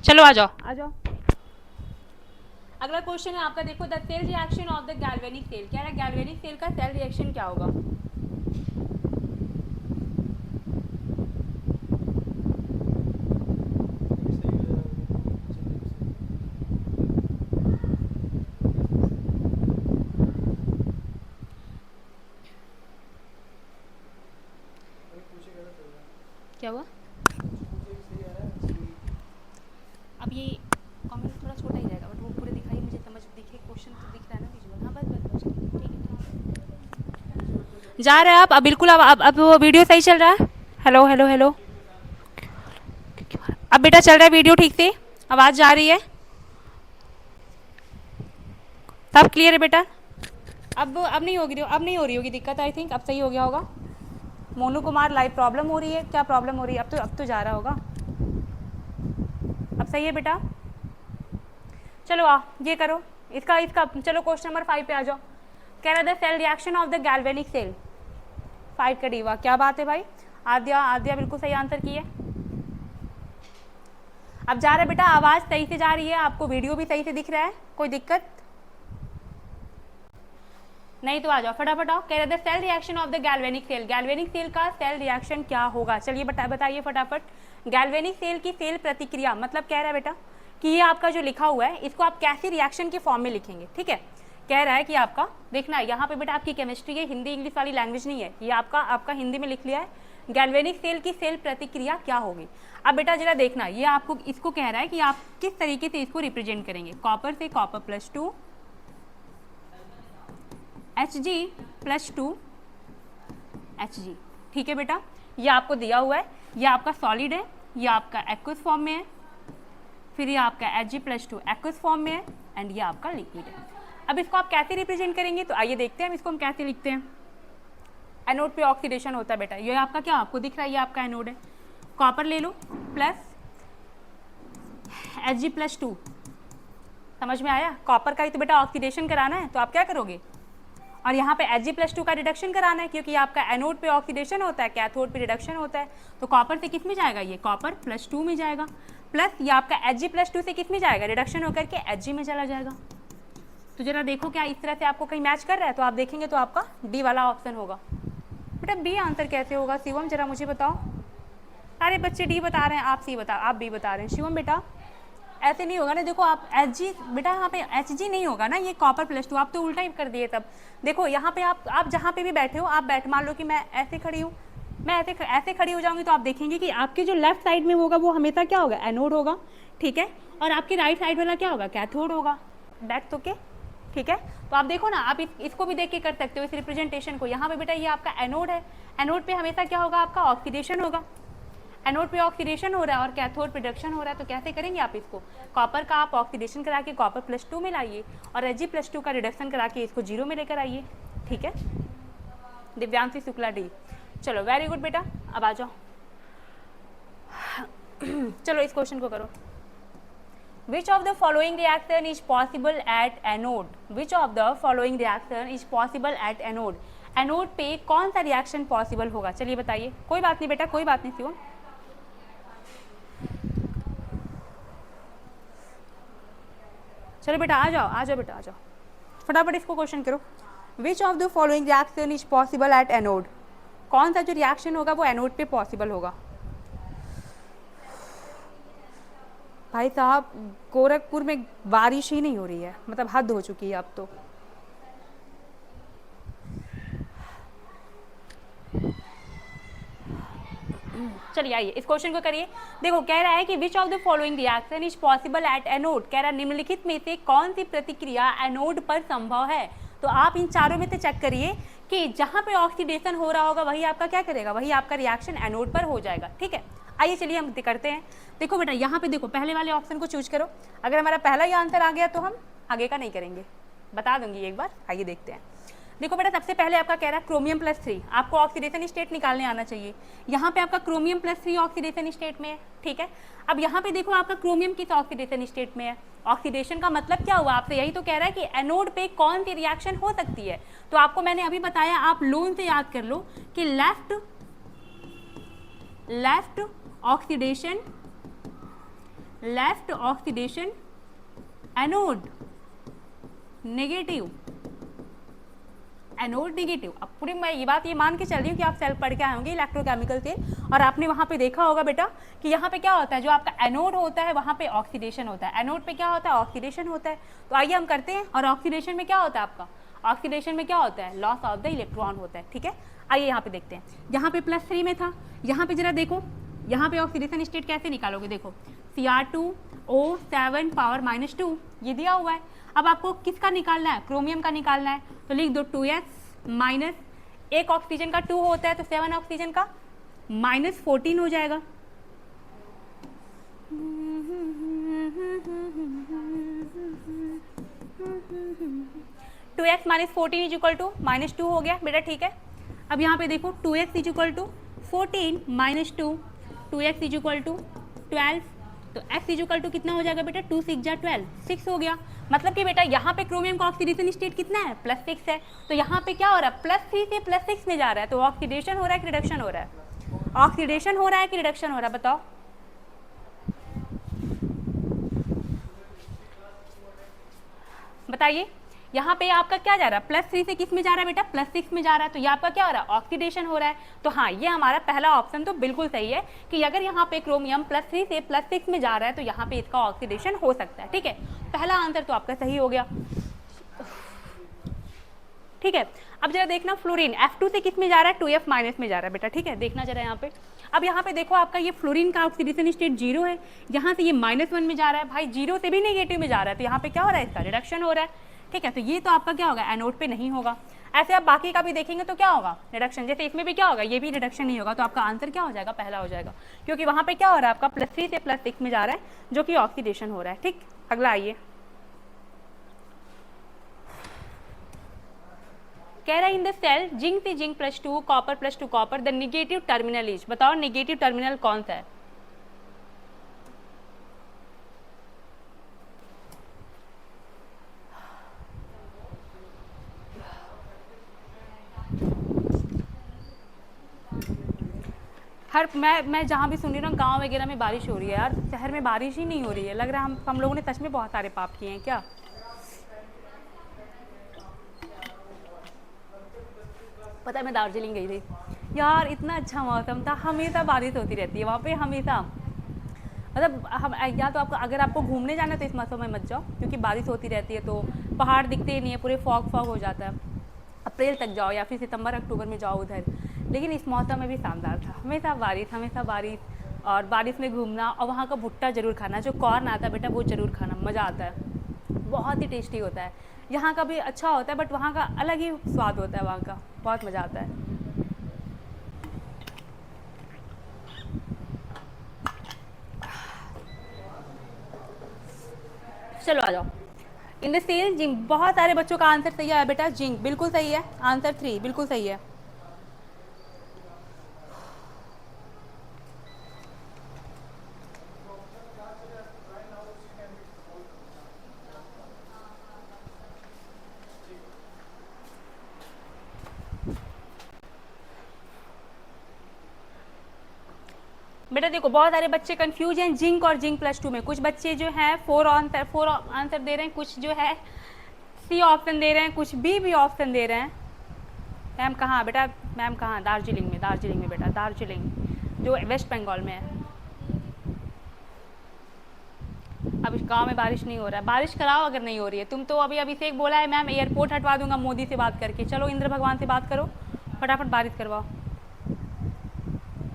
चलो आ जाओ आ जाओ। अगला क्वेश्चन है आपका, देखो the cell reaction of the galvanic cell. क्या है गैल्वेनिक सेल का सेल रिएक्शन क्या होगा? क्या हुआ? अब ये कमेंट थोड़ा छोटा ही रहेगा, बट वो पूरे दिखाई मुझे समझ दिखे, क्वेश्चन तो दिख रहा है ना विजुअल। हाँ बस ठीक है। जा रहे हैं आप? अब बिल्कुल अब वो वीडियो सही चल रहा है? हेलो हेलो हेलो, अब बेटा चल रहा है वीडियो ठीक से? आवाज़ जा रही है? सब क्लियर है बेटा? अब नहीं हो रही होगी दिक्कत, आई थिंक अब सही हो गया होगा। मोनू कुमार लाइव प्रॉब्लम हो रही है? क्या प्रॉब्लम हो रही है? अब तो जा रहा होगा, अब सही है बेटा? चलो ये करो इसका चलो क्वेश्चन नंबर 5 पे आ जाओ। कह रहा था cell reaction of the galvanic cell. 5 का डीवा, क्या बात है भाई। आद्या बिल्कुल सही आंसर की है। अब जा रहा है बेटा, आवाज़ सही से जा रही है, आपको वीडियो भी सही से दिख रहा है, कोई दिक्कत नहीं? तो आ जाओ फटाफट आओ। कह रहे थे cell reaction of the galvanic cell. Galvanic cell का सेल रिएक्शन क्या होगा? चलिए बताइए फटाफट। गैल्वेनिक सेल की सेल प्रतिक्रिया मतलब कह रहा है बेटा कि ये आपका जो लिखा हुआ है इसको आप कैसी रिएक्शन के फॉर्म में लिखेंगे। ठीक है, कह रहा है कि आपका देखना यहाँ पे बेटा आपकी केमिस्ट्री है, हिंदी इंग्लिश वाली लैंग्वेज नहीं है, ये आपका हिंदी में लिख लिया है। गैल्वेनिक सेल की सेल प्रतिक्रिया क्या होगी? अब बेटा जरा देखना, ये आपको इसको कह रहा है कि आप किस तरीके से इसको रिप्रेजेंट करेंगे। कॉपर से Copper+2 Hg+2 Hg। ठीक है बेटा, ये आपको दिया हुआ है, ये आपका सॉलिड है, ये आपका एक्वस फॉर्म में है, फिर ये आपका Hg+2 एक्वस फॉर्म में है, एंड ये आपका लिक्विड है। अब इसको आप कैसे रिप्रेजेंट करेंगे? तो आइए देखते हैं हम इसको हम कैसे लिखते हैं। एनोड पे ऑक्सीडेशन होता है बेटा, ये आपका क्या आपको दिख रहा है, ये आपका एनोड है। कॉपर ले लो प्लस Hg+2, समझ में आया? कॉपर का ही तो बेटा ऑक्सीडेशन कराना है, तो आप क्या करोगे और यहाँ पे Hg+2 का रिडक्शन कराना है, क्योंकि आपका एनोड पे ऑक्सीडेशन होता है, कैथोड पे रिडक्शन होता है। तो कॉपर से किस में जाएगा, ये कॉपर +2 में जाएगा, प्लस ये आपका Hg+2 से किस में जाएगा, रिडक्शन होकर के Hg में चला जाएगा। तो जरा देखो क्या इस तरह से आपको कहीं मैच कर रहा है, तो आप देखेंगे तो आपका डी वाला ऑप्शन होगा। बेटा बी आंसर कैसे होगा शिवम, जरा मुझे बताओ। सारे बच्चे डी बता रहे हैं, आप सी बता, आप बी बता रहे हैं। शिवम बेटा ऐसे नहीं होगा ना, देखो आप Hg, बेटा यहाँ पे Hg नहीं होगा ना, ये कॉपर +2, आप तो उल्टा ही कर दिए तब। देखो यहाँ पे आप जहाँ पे भी बैठे हो, आप मान लो कि मैं ऐसे खड़ी हूँ, मैं ऐसे खड़ी हो जाऊंगी, तो आप देखेंगे कि आपके जो लेफ्ट साइड में होगा वो हमेशा क्या होगा, एनोड होगा, ठीक है, और आपके राइट साइड वाला क्या होगा, कैथोड होगा। दैट्स ओके, ठीक है। तो आप देखो ना, आप इसको भी देख के कर सकते हो इस रिप्रेजेंटेशन को। यहाँ पे बेटा ये आपका एनोड है, एनोड पे हमेशा क्या होगा, आपका ऑक्सीडेशन होगा। एनोड पे ऑक्सीडेशन हो रहा है और कैथोड पे रिडक्शन हो रहा है, तो कैसे करेंगे आप इसको, कॉपर का आप ऑक्सीडेशन करा के कॉपर +2 में लाइए और Hg+2 का रिडक्शन करा के इसको 0 में लेकर आइए, ठीक है। दिव्यांशी शुक्ला डी, चलो वेरी गुड बेटा, अब आ जाओ। चलो इस क्वेश्चन को करो। Which of the following reaction is possible at anode? Which of the following reaction is possible at anode? Anode पे कौन सा रिएक्शन पॉसिबल होगा, चलिए बताइए। कोई बात नहीं बेटा, कोई बात नहीं शिवम, चलो बेटा आ जाओ बेटा, आ जाओ फटाफट इसको क्वेश्चन करो। विच of the following reaction is possible at anode, कौन सा जो रिएक्शन होगा वो एनोड पे पॉसिबल होगा। भाई साहब गोरखपुर में बारिश ही नहीं हो रही है, मतलब हद हो चुकी है अब तो। चलिए आइए इस क्वेश्चन को करिए। देखो कह रहा है कि विच of the following reaction is possible at anode, कह रहा है निम्नलिखित में से कौन सी प्रतिक्रिया एनोड पर संभव है। तो आप इन चारों में से चेक करिए कि जहां पे ऑक्सीडेशन हो रहा होगा वही आपका क्या करेगा, वही आपका रिएक्शन एनोड पर हो जाएगा, ठीक है। आइए चलिए हम करते हैं। देखो बेटा यहाँ पे देखो, पहले वाले ऑप्शन को चूज करो। अगर हमारा पहला ही आंसर आ गया तो हम आगे का नहीं करेंगे, बता दूंगी एक बार। आइए देखते हैं। देखो बेटा सबसे पहले आपका कह रहा है क्रोमियम +3, आपको ऑक्सीडेशन स्टेट निकालने आना चाहिए। यहाँ पे आपका क्रोमियम +3 ऑक्सीडेशन स्टेट में है, ठीक है। अब यहाँ पे देखो आपका क्रोमियम किस ऑक्सीडेशन स्टेट में है। ऑक्सीडेशन का मतलब क्या हुआ, आपसे यही तो कह रहा है कि एनोड पे कौन सी रिएक्शन हो सकती है। तो आपको मैंने अभी बताया, आप लोन से याद कर लो कि left oxidation anode negative, anode negative. अब पूरी मैं ये बात ये मान के चल रही हूँ कि आप सेल्फ पढ़ के आए होंगे इलेक्ट्रोकेमिकल से, और आपने वहाँ पे देखा होगा बेटा कि यहाँ पे क्या होता है, जो आपका एनोड होता है वहाँ पे ऑक्सीडेशन होता है। एनोड पे क्या होता है, ऑक्सीडेशन होता है। तो आइए हम करते हैं। और ऑक्सीडेशन में क्या होता है आपका, ऑक्सीडेशन में क्या होता है, लॉस ऑफ द इलेक्ट्रॉन होता है, ठीक है। आइए यहाँ पे देखते हैं। यहाँ पे +3 में था, यहाँ पे जरा देखो, यहाँ पे ऑक्सीडेशन स्टेट कैसे निकालोगे। देखो Cr2O7 पावर -2 ये दिया हुआ है। अब आपको किसका निकालना है, क्रोमियम का निकालना है। तो लिख दो 2s माइनस, एक ऑक्सीजन का 2 होता है तो 7 ऑक्सीजन का -14 हो जाएगा। 2x minus 14 is equal to -2 हो गया बेटा, ठीक है। अब यहाँ पे देखो 2x is equal to 14 -2, 2x is equal to 12, तो x इज इक्वल टू कितना हो जाएगा बेटा, 2 6 12, 6 हो गया। मतलब कि बेटा यहाँ पे क्रोमियम का ऑक्सीडेशन स्टेट कितना है, +6 है। तो यहाँ पे क्या हो रहा है, +3 से +6 में जा रहा है। तो ऑक्सीडेशन हो रहा है कि रिडक्शन हो रहा है, ऑक्सीडेशन हो रहा है कि रिडक्शन हो रहा है, बताओ। बताइए यहाँ पे आपका क्या जा रहा है, +3 से किस में जा रहा है बेटा, +6 में जा रहा है। तो ये आपका क्या हो रहा है, ऑक्सीडेशन हो रहा है। तो हाँ, ये हमारा पहला ऑप्शन तो बिल्कुल सही है कि अगर यहाँ पे क्रोमियम +3 से +6 में जा रहा है तो यहाँ पे इसका ऑक्सीडेशन हो सकता है, ठीक है। पहला आंसर तो आपका सही हो गया, ठीक है। अब जरा देखना फ्लोरीन F2 से किस में जा रहा है, 2F माइनस में जा रहा है बेटा, ठीक है। देखना जरा यहाँ पे। अब यहाँ पे देखो आपका ये फ्लोरीन का ऑक्सीडेशन स्टेट 0 है, यहाँ से ये -1 में जा रहा है। भाई 0 से भी नेगेटिव में जा रहा है, तो यहाँ पे क्या हो रहा है, इसका रिडक्शन हो रहा है, ठीक है। तो ये तो आपका क्या होगा, एनोड पे नहीं होगा। ऐसे आप बाकी का भी देखेंगे तो क्या होगा, रिडक्शन। जैसे इसमें भी क्या होगा, ये भी रिडक्शन नहीं होगा। तो आपका आंसर क्या हो जाएगा, पहला हो जाएगा, क्योंकि वहाँ पे क्या हो रहा है आपका +3 से +6 में जा रहा है, जो कि ऑक्सीडेशन हो रहा है, ठीक। अगला आइए, कह रहा है इन द सेल जिंक से zinc +2 copper +2 copper the negative terminal is, बताओ निगेटिव टर्मिनल कौन सा है। मैं जहाँ भी सुन रही हूँ ना, गाँव वगैरह में बारिश हो रही है यार, शहर में बारिश ही नहीं हो रही है। लग रहा है हम लोगों ने सच में बहुत सारे पाप किए हैं क्या। पता है मैं दार्जिलिंग गई थी यार, इतना अच्छा मौसम था, हमेशा बारिश होती रहती है वहाँ पे हमेशा। मतलब हम या तो आपको, अगर आपको घूमने जाना है तो इस मौसम में मत जाओ, क्योंकि बारिश होती रहती है तो पहाड़ दिखते ही नहीं है, पूरे फॉग फॉग हो जाता है। अप्रैल तक जाओ या फिर सितंबर अक्टूबर में जाओ उधर, लेकिन इस मौसम में भी शानदार था। हमेशा बारिश, हमेशा बारिश, और बारिश में घूमना, और वहाँ का भुट्टा ज़रूर खाना, जो कॉर्न आता है बेटा वो ज़रूर खाना, मज़ा आता है, बहुत ही टेस्टी होता है। यहाँ का भी अच्छा होता है बट वहाँ का अलग ही स्वाद होता है, वहाँ का बहुत मज़ा आता है। चलो आ जाओ। इन द सेल जिंक, बहुत सारे बच्चों का आंसर सही है बेटा, जिंक बिल्कुल सही है, आंसर 3 बिल्कुल सही है। बेटा देखो बहुत सारे बच्चे कंफ्यूज हैं जिंक और जिंक +2 में। कुछ बच्चे जो हैं 4 आंसर दे रहे हैं, कुछ जो है सी ऑप्शन दे रहे हैं, कुछ बी ऑप्शन दे रहे हैं। मैम कहाँ बेटा, मैम कहाँ, दार्जिलिंग में, दार्जिलिंग में बेटा, दार्जिलिंग जो वेस्ट बंगाल में है। अब इस गाँव में बारिश नहीं हो रहा है, बारिश कराओ अगर नहीं हो रही है। तुम तो अभी अभिषेक बोला है मैम एयरपोर्ट हटवा दूंगा मोदी से बात करके, चलो इंद्र भगवान से बात करो, फटाफट बारिश करवाओ।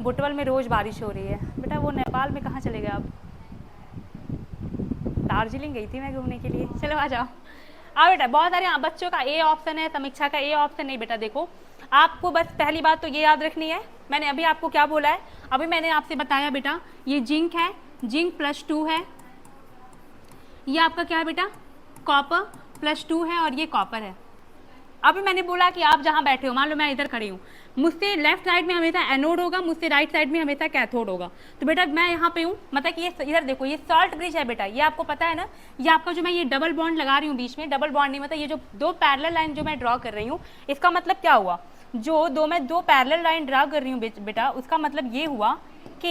बुटवल में रोज़ बारिश हो रही है बेटा, वो नेपाल में कहाँ चले गए आप। दार्जिलिंग गई थी मैं घूमने के लिए। चलो आ जाओ, आओ बेटा। बहुत सारे बच्चों का ए ऑप्शन है, समीक्षा का ए ऑप्शन नहीं बेटा। देखो आपको बस पहली बात तो ये याद रखनी है, मैंने अभी आपको क्या बोला है, अभी मैंने आपसे बताया बेटा ये जिंक है, जिंक +2 है, ये आपका क्या है बेटा कॉपर +2 है, और ये कॉपर है। अभी मैंने बोला कि आप जहाँ बैठे हो, मान लो मैं इधर खड़ी हूँ, मुझसे लेफ्ट साइड में हमेशा एनोड होगा, मुझसे राइट साइड में हमेशा कैथोड होगा। तो बेटा मैं यहाँ पे हूँ, मतलब कि ये इधर देखो ये सॉल्ट ब्रिज है बेटा, ये आपको पता है ना। ये आपका जो मैं ये डबल बॉन्ड लगा रही हूँ बीच में, डबल बॉन्ड नहीं मतलब ये जो 2 पैरेलल लाइन जो मैं ड्रॉ कर रही हूँ, इसका मतलब क्या हुआ, जो मैं 2 पैरेलल लाइन ड्रॉ कर रही हूँ बेटा, उसका मतलब ये हुआ कि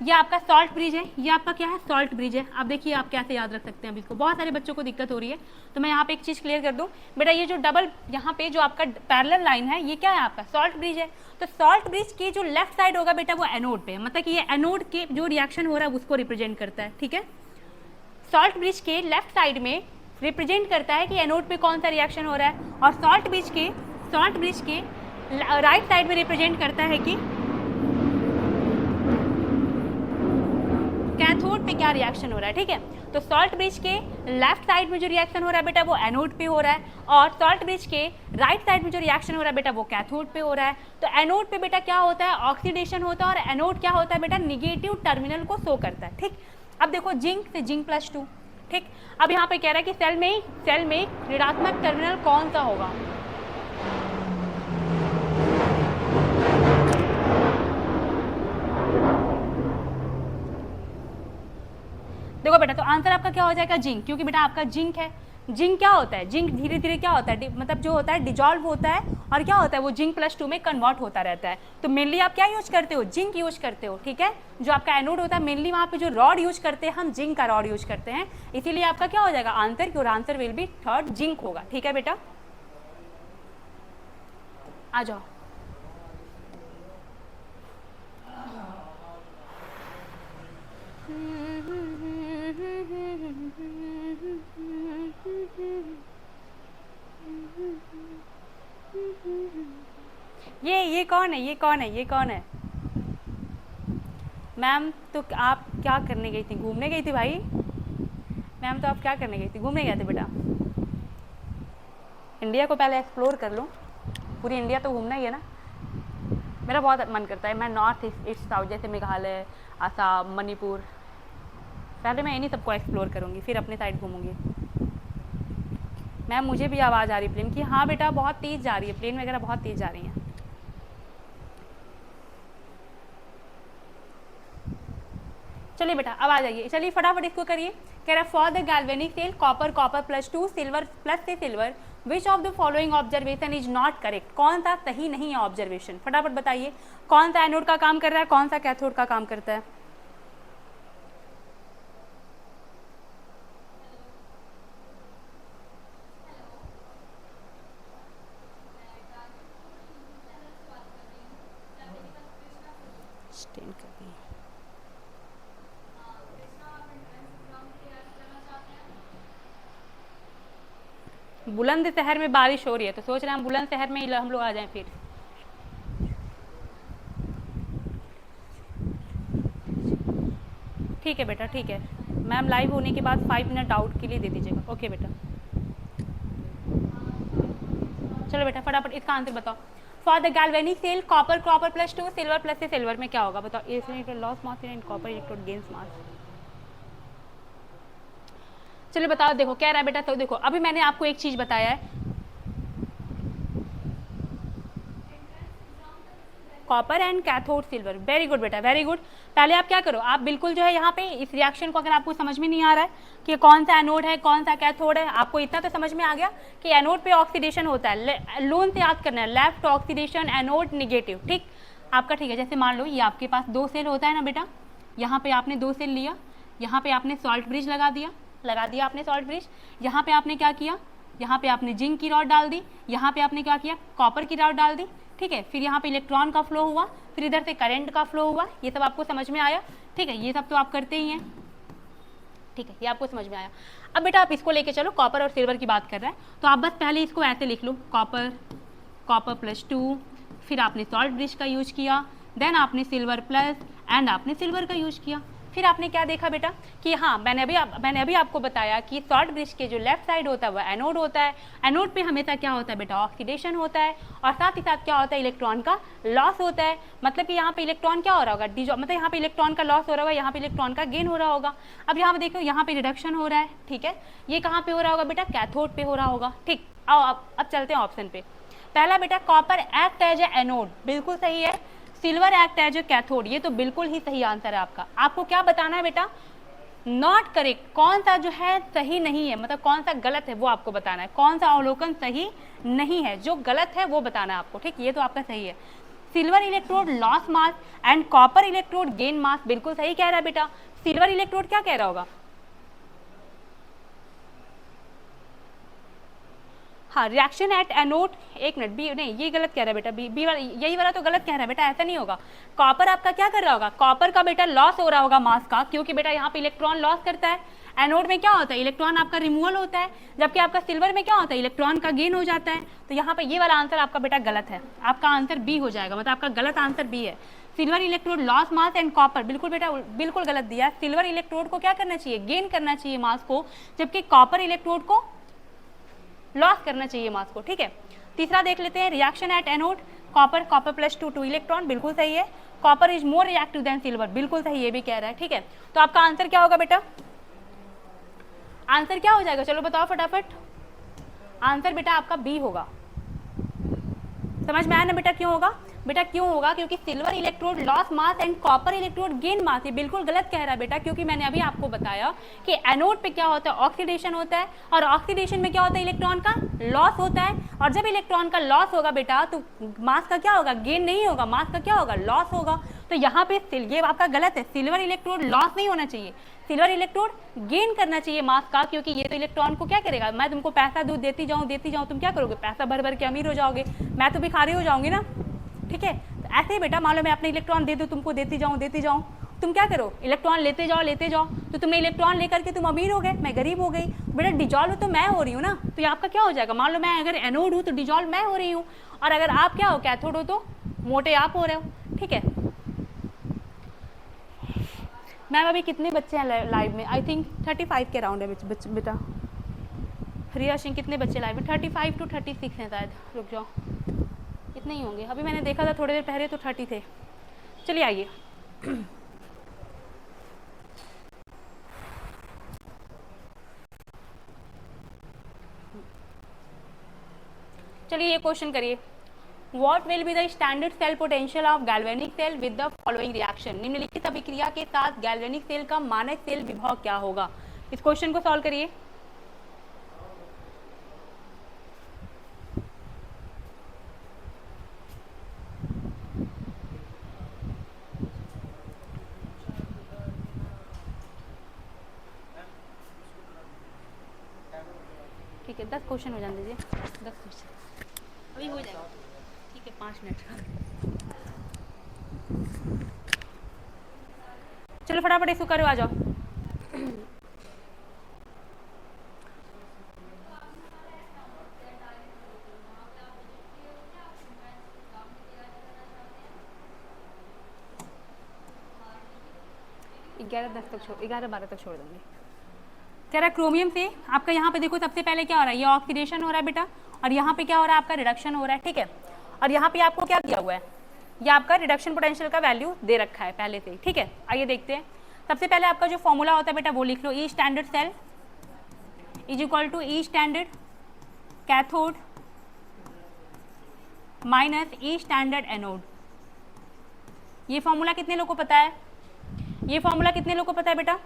ये आपका सॉल्ट ब्रिज है, ये आपका क्या है सॉल्ट ब्रिज है। अब देखिए आप कैसे याद रख सकते हैं, अब इसको बहुत सारे बच्चों को दिक्कत हो रही है, तो मैं यहाँ पे एक चीज़ क्लियर कर दूँ बेटा, ये जो डबल यहाँ पे जो आपका पैरेलल लाइन है, ये क्या है आपका सॉल्ट ब्रिज है। तो सॉल्ट ब्रिज की जो लेफ्ट साइड होगा बेटा वो एनोड पे, मतलब कि ये एनोड के जो रिएक्शन हो रहा है उसको रिप्रेजेंट करता है, ठीक है। सॉल्ट ब्रिज के लेफ्ट साइड में रिप्रेजेंट करता है कि एनोड पे कौन सा रिएक्शन हो रहा है, और सॉल्ट ब्रिज के राइट साइड में रिप्रेजेंट करता है कि कैथोड पे क्या रिएक्शन हो रहा है, ठीक है। तो सॉल्ट ब्रिज के लेफ्ट साइड में जो रिएक्शन हो रहा है बेटा वो एनोड पे हो रहा है, और सॉल्ट ब्रिज के राइट साइड में जो रिएक्शन हो रहा है बेटा वो कैथोड पे हो रहा है। तो एनोड पे बेटा क्या होता है ऑक्सीडेशन होता है, और एनोड क्या होता है बेटा निगेटिव टर्मिनल को शो करता है, ठीक। अब देखो जिंक से जिंक +2, ठीक। अब यहाँ पे कह रहा है कि सेल में ऋणात्मक टर्मिनल कौन सा होगा। देखो बेटा तो आंसर आपका क्या हो जाएगा जिंक, क्योंकि बेटा आपका जिंक है। जिंक क्या होता है, जिंक धीरे धीरे क्या होता है, मतलब जो होता है डिजॉल्व होता है, और क्या होता है वो जिंक +2 में कन्वर्ट होता रहता है। तो मेनली आप क्या यूज करते हो, जिंक यूज करते हो, ठीक है। जो आपका एनोड होता है मेनली वहाँ पे जो रॉड यूज करते हैं हम जिंक का रॉड यूज करते हैं, इसीलिए आपका क्या हो जाएगा आंसर, और answer will be 3rd zinc होगा, ठीक है बेटा। आ जाओ। ये कौन है, ये कौन है, ये कौन है मैम। तो आप क्या करने गई थी, घूमने गई थी भाई मैम। तो आप क्या करने गई थी, घूमने गए थे बेटा। इंडिया को पहले एक्सप्लोर कर लो, पूरी इंडिया तो घूमना ही है ना। मेरा बहुत मन करता है मैं नॉर्थ ईस्ट साउथ जैसे मेघालय, आसाम, मणिपुर, पहले मैं इन्हीं सबको एक्सप्लोर करूँगी फिर अपने साइड घूमूंगी। मैम मुझे भी आवाज़ आ रही है प्लेन की, हाँ बेटा बहुत तेज़ जा रही है, प्लेन वगैरह बहुत तेज़ जा रही हैं। चलिए बेटा अब आ जाइए, चलिए फटाफट इसको करिए। कह रहा है for the galvanic cell copper +2, silver plus से silver which of the following observation is not correct, कौन सा सही नहीं है ऑब्जर्वेशन, फटाफट बताइए कौन सा एनोड का काम कर रहा है, कौन सा कैथोड का काम करता है। बुलंद शहर में बारिश हो रही है तो सोच रहे हैं हम बुलंद शहर में हम लोग आ जाएं फिर। ठीक है बेटा, ठीक है मैम, लाइव होने के बाद 5 मिनट डाउट के लिए दे दीजिएगा। ओके बेटा, चलो बेटा फटाफट इसका आंसर बताओ। For the galvanic cell copper copper plus 2 silver plus से सिल्वर में क्या होगा बताओ। इसमें loss mass in copper electrode gains mass. चलो बताओ, देखो क्या रहा है बेटा, तो देखो अभी मैंने आपको एक चीज बताया है, copper and cathode silver. Very good बेटा, वेरी गुड। पहले आप क्या करो, आप बिल्कुल जो है यहाँ पे इस रिएक्शन को, अगर आपको समझ में नहीं आ रहा है कि कौन सा एनोड है कौन सा कैथोड है, आपको इतना तो समझ में आ गया कि एनोड पे ऑक्सीडेशन होता है, लोन से याद करना है, लेफ्ट ऑक्सीडेशन एनोड निगेटिव, ठीक आपका, ठीक है। जैसे मान लो ये आपके पास 2 सेल होता है ना बेटा, यहाँ पे आपने 2 सेल लिया, यहाँ पे आपने सॉल्ट ब्रिज लगा दिया आपने सॉल्ट ब्रिज, यहाँ पे आपने क्या किया, यहाँ पे आपने जिंक की रॉड डाल दी, यहाँ पे आपने क्या किया, कॉपर की रॉड डाल दी, ठीक है। फिर यहाँ पे इलेक्ट्रॉन का फ्लो हुआ, फिर इधर से करंट का फ्लो हुआ, ये सब आपको समझ में आया, ठीक है। ये सब तो आप करते ही हैं, ठीक है, ये आपको समझ में आया। अब बेटा आप इसको लेके चलो, कॉपर और सिल्वर की बात कर रहे हैं तो आप बस पहले इसको ऐसे लिख लो, कॉपर कॉपर प्लस 2, फिर आपने सॉल्ट ब्रिज का यूज किया, देन आपने सिल्वर प्लस एंड आपने सिल्वर का यूज किया। फिर आपने क्या देखा बेटा कि हाँ, मैंने अभी आपको बताया कि सॉल्ट ब्रिज के जो लेफ्ट साइड होता है वह एनोड होता है, एनोड पे हमेशा क्या होता है बेटा, ऑक्सीडेशन होता है, और साथ ही साथ क्या होता है, इलेक्ट्रॉन का लॉस होता है। मतलब कि यहाँ पे इलेक्ट्रॉन क्या हो रहा होगा, मतलब यहाँ पे इलेक्ट्रॉन का लॉस हो रहा होगा, यहाँ पे इलेक्ट्रॉन का गेन हो रहा होगा। अब यहाँ पे देखो, यहाँ पे रिडक्शन हो रहा है, ठीक है, ये कहाँ पे हो रहा होगा बेटा, कैथोड पे हो रहा होगा, ठीक। आओ अब चलते हैं ऑप्शन पे। पहला बेटा copper act as a anode, बिल्कुल सही है। Silver act as a cathode, ये तो बिल्कुल ही सही आंसर है आपका। आपको क्या बताना है बेटा, नॉट करेक्ट, कौन सा जो है सही नहीं है, मतलब कौन सा गलत है वो आपको बताना है, कौन सा अवलोकन सही नहीं है, जो गलत है वो बताना है आपको, ठीक। ये तो आपका सही है, silver electrode loss mass and copper electrode gain mass, बिल्कुल सही कह रहा है बेटा। सिल्वर इलेक्ट्रोड क्या कह रहा होगा, हाँ, रिएक्शन एट एनोड, एक मिनट, बी नहीं, ये गलत कह रहा है बेटा, बी वाला, यही वाला तो गलत कह रहा है बेटा, ऐसा नहीं होगा। कॉपर आपका क्या कर रहा होगा, कॉपर का बेटा लॉस हो रहा होगा मास का, क्योंकि बेटा यहाँ पे इलेक्ट्रॉन लॉस करता है, एनोड में क्या होता है, इलेक्ट्रॉन आपका रिमूवल होता है, जबकि आपका सिल्वर में क्या होता है, इलेक्ट्रॉन का गेन हो जाता है। तो यहाँ पे ये वाला आंसर आपका बेटा गलत है, आपका आंसर बी हो जाएगा, मतलब आपका गलत आंसर बी है। Silver electrode loss mass and copper, बिल्कुल बेटा बिल्कुल गलत दिया। सिल्वर इलेक्ट्रोड को क्या करना चाहिए, गेन करना चाहिए मास को, जबकि कॉपर इलेक्ट्रोड को लॉस करना चाहिए मास को, ठीक है। तीसरा देख लेते हैं, reaction at anode, copper copper plus 2 electron, बिल्कुल सही है। Copper is more reactive than silver, बिल्कुल सही, ये भी कह रहा है, ठीक है। तो आपका आंसर क्या होगा बेटा, आंसर क्या हो जाएगा, चलो बताओ फटाफट। आंसर बेटा आपका बी होगा, समझ में आया ना बेटा, क्यों होगा बेटा, क्यों होगा, क्योंकि silver electrode loss mass and copper electrode gain mass, ये बिल्कुल गलत कह रहा है बेटा, क्योंकि मैंने अभी आपको बताया कि एनोड पे क्या होता है, ऑक्सीडेशन होता है, और ऑक्सीडेशन में क्या होता है, इलेक्ट्रॉन का लॉस होता है, और जब इलेक्ट्रॉन का लॉस होगा बेटा तो मास का क्या होगा, गेन नहीं होगा, मास का क्या होगा, लॉस होगा। तो यहाँ पे ये आपका गलत है, सिल्वर इलेक्ट्रोड लॉस नहीं होना चाहिए, सिल्वर इलेक्ट्रोड गेन करना चाहिए मास का, क्योंकि ये तो इलेक्ट्रॉन को क्या करेगा, मैं तुमको पैसा दूध देती जाऊँ, तुम क्या करोगे, पैसा भर भर के अमीर हो जाओगे, मैं तो भिखारी हो जाऊंगी ना, ठीक है। तो ऐसे ही बेटा मान लो मैं अपने इलेक्ट्रॉन दे दूँ तुमको, देती जाऊँ, तुम क्या करो, इलेक्ट्रॉन लेते जाओ, तो तुमने इलेक्ट्रॉन लेकर के तुम अमीर हो गए, मैं गरीब हो गई। बेटा डिजॉल्व तो मैं हो रही हूँ ना, तो ये आपका क्या हो जाएगा, मान लो मैं अगर एनोड हूँ तो डिजॉल्व मैं हो रही हूँ, और अगर आप क्या हो, कैथोड हो तो मोटे आप हो रहे हो, ठीक है। मैम अभी कितने बच्चे हैं लाइव में, आई थिंक 35 के राउंड है बेटा। रिया सिंह कितने बच्चे लाइव में, 35 to 36 हैं शायद, रुक जाओ, इतने ही होंगे, अभी मैंने देखा था थोड़ी देर पहले तो 30 थे। चलिए आइए, चलिए ये क्वेश्चन करिए, what will be the standard cell potential of galvanic cell with the following reaction, निम्नलिखित अभिक्रिया के साथ गैल्वेनिक सेल का मानक सेल विभव क्या होगा। इस क्वेश्चन को सॉल्व करिए। ठीक है 10 क्वेश्चन हो जाने दीजिए, 10 क्वेश्चन अभी हो जाएगा। ठीक है 5 मिनट चलो फटाफट इसको करो, आ जाओ। ग्यारह 10 तक छोड़, 11 12 तक छोड़ देंगे। कह रहा है क्रोमियम से आपका यहाँ पे देखो सबसे पहले क्या हो रहा है, ये ऑक्सीडेशन हो रहा है बेटा, और यहाँ पे क्या हो रहा है आपका रिडक्शन हो रहा है। ठीक है, और यहाँ पे आपको क्या दिया हुआ है, ये आपका रिडक्शन पोटेंशियल का वैल्यू दे रखा है पहले से। ठीक है, आइए देखते हैं। सबसे पहले आपका जो फॉर्मूला होता है बेटा वो लिख लो, E standard cell is equal to E standard cathode minus E standard anode. ये फॉर्मूला कितने लोगों को पता है, ये फॉर्मूला कितने लोगों को पता है बेटा?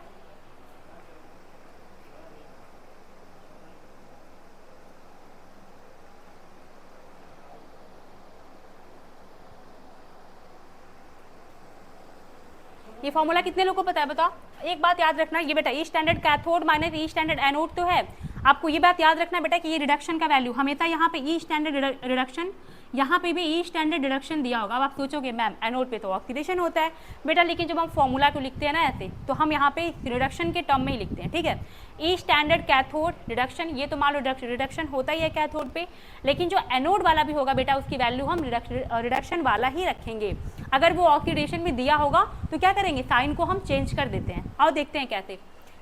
ये फॉर्मूला कितने लोगों को पता है बताओ? एक बात याद रखना, ये बेटा ई standard cathode minus E standard anode तो है, आपको ये बात याद रखना बेटा कि ये रिडक्शन का वैल्यू हमेशा यहाँ पे ई स्टैंडर्ड रिडक्शन, यहाँ पे भी ई स्टैंडर्ड रिडक्शन दिया होगा। अब आप सोचोगे मैम एनोड पे तो ऑक्सीडेशन होता है बेटा, लेकिन जब हम फॉर्मूला को लिखते हैं ना ऐसे, तो हम यहाँ पे रिडक्शन के टर्म में ही लिखते हैं। ठीक है, ई स्टैंडर्ड कैथोड रिडक्शन, ये तो मान लो रिडक्शन होता ही है कैथोड पे, लेकिन जो एनोड वाला भी होगा बेटा उसकी वैल्यू हम रिडक्शन वाला ही रखेंगे। अगर वो ऑक्सीडेशन में दिया होगा तो क्या करेंगे, साइन को हम चेंज कर देते हैं। और देखते हैं कैसे।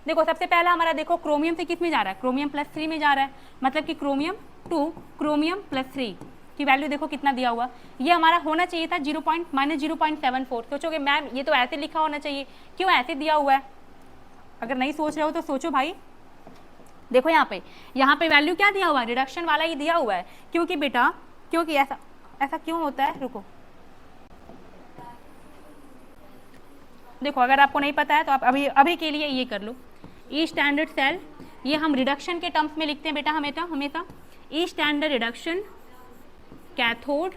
देखो सबसे पहला हमारा देखो क्रोमियम से किस में जा रहा है, क्रोमियम +3 में जा रहा है, मतलब कि क्रोमियम टू क्रोमियम +3 की वैल्यू देखो कितना दिया हुआ, ये हमारा होना चाहिए था -0.74। सोचोगे मैम ये तो ऐसे लिखा होना चाहिए, क्यों ऐसे दिया हुआ है? अगर नहीं सोच रहे हो तो सोचो भाई। देखो यहाँ पे वैल्यू क्या दिया हुआ है, रिडक्शन वाला ही दिया हुआ है, क्योंकि बेटा क्योंकि ऐसा क्यों होता है, रुको देखो, अगर आपको नहीं पता है तो आप अभी के लिए ये कर लो। ई स्टैंडर्ड सेल, ये हम रिडक्शन के टर्म्स में लिखते हैं बेटा हमेशा। ई standard reduction cathode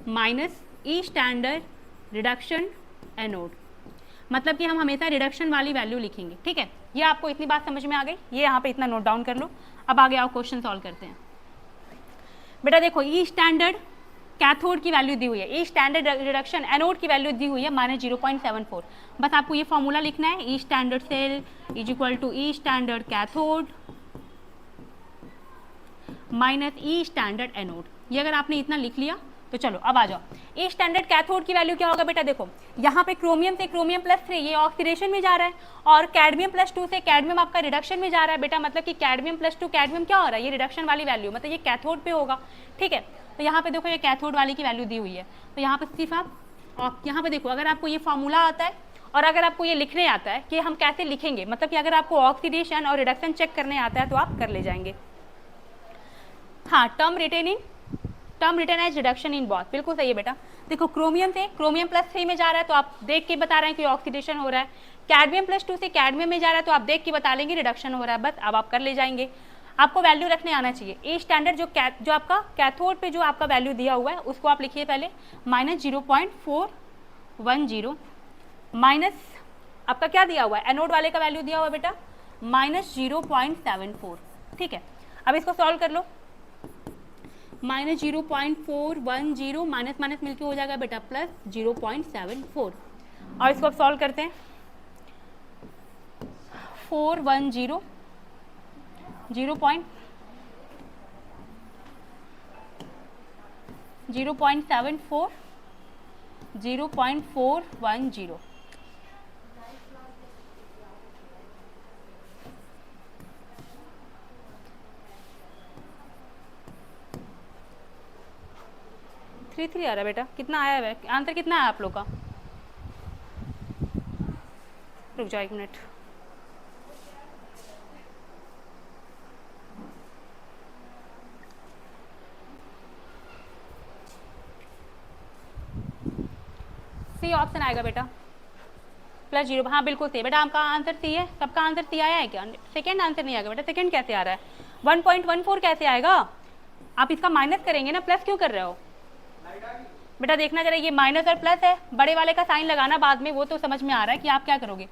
minus E standard reduction anode, मतलब कि हम हमेशा रिडक्शन वाली वैल्यू लिखेंगे। ठीक है, ये आपको इतनी बात समझ में आ गई, ये यहाँ पे इतना नोट डाउन कर लो। अब आगे आओ क्वेश्चन सॉल्व करते हैं। बेटा देखो ई स्टैंडर्ड कैथोड की वैल्यू दी हुई है, ई स्टैंडर्ड रिडक्शन एनोड की वैल्यू दी हुई है -0.74। बस आपको ये फॉर्मूला लिखना है, E standard cell is equal to E standard cathode minus E standard anode. ये अगर आपने इतना लिख लिया तो चलो अब आ जाओ। ई स्टैंडर्ड कैथोड की वैल्यू क्या होगा बेटा, देखो यहाँ पे क्रोमियम से क्रोमियम +3 ये ऑक्सीडेशन में जा रहा है, और कैडमियम +2 से कैडमियम आपका रिडक्शन में जा रहा है बेटा, मतलब कि कैडमियम +2 कैडमियम क्या हो रहा है, ये रिडक्शन वाली वैल्यू, मतलब ये कैथोड पे होगा। ठीक है, तो यहाँ पे देखो ये कैथोड वाली की वैल्यू दी हुई है, तो यहाँ पे सिर्फ आप यहाँ पे देखो, अगर आपको ये फॉर्मूला आता है और अगर आपको ये लिखने आता है कि हम कैसे लिखेंगे, मतलब कि अगर आपको ऑक्सीडेशन और रिडक्शन चेक करने आता है तो आप कर ले जाएंगे। हाँ, term written as reduction in both, बिल्कुल सही है बेटा। देखो क्रोमियम से क्रोमियम +3 में जा रहा है तो आप देख के बता रहे हैं कि ऑक्सीडेशन हो रहा है, कैडमियम +2 से कैडमियम में जा रहा है तो आप देख के बता लेंगे रिडक्शन हो रहा है। बस अब आप कर ले जाएंगे, आपको वैल्यू रखने आना चाहिए। ई स्टैंडर्ड जो आपका कैथोड पे जो आपका वैल्यू दिया हुआ है उसको आप लिखिए पहले -0.410 माइनस आपका क्या दिया हुआ है, एनोड वाले का वैल्यू दिया हुआ है बेटा -0.74। ठीक है, अब इसको सॉल्व कर लो। -0.410 माइनस माइनस मिलके हो जाएगा बेटा +0.74, और इसको अब सॉल्व करते हैं। 410 0.74 0.410 3 आ रहा है बेटा, कितना आया है आंसर, कितना है आप लोग का? रुक जाओ 1 मिनट। सी ऑप्शन आएगा बेटा +0। हाँ बिल्कुल सही बेटा, आपका आंसर सी है। सबका आंसर सी आया है क्या? सेकंड आंसर नहीं आएगा बेटा, सेकंड कैसे आ रहा है? 1.14 कैसे आएगा? आप इसका माइनस करेंगे ना, प्लस क्यों कर रहे हो बेटा? देखना जरा, ये माइनस और प्लस है, बड़े वाले का साइन लगाना बाद में, वो तो समझ में आ रहा है कि आप क्या करोगे।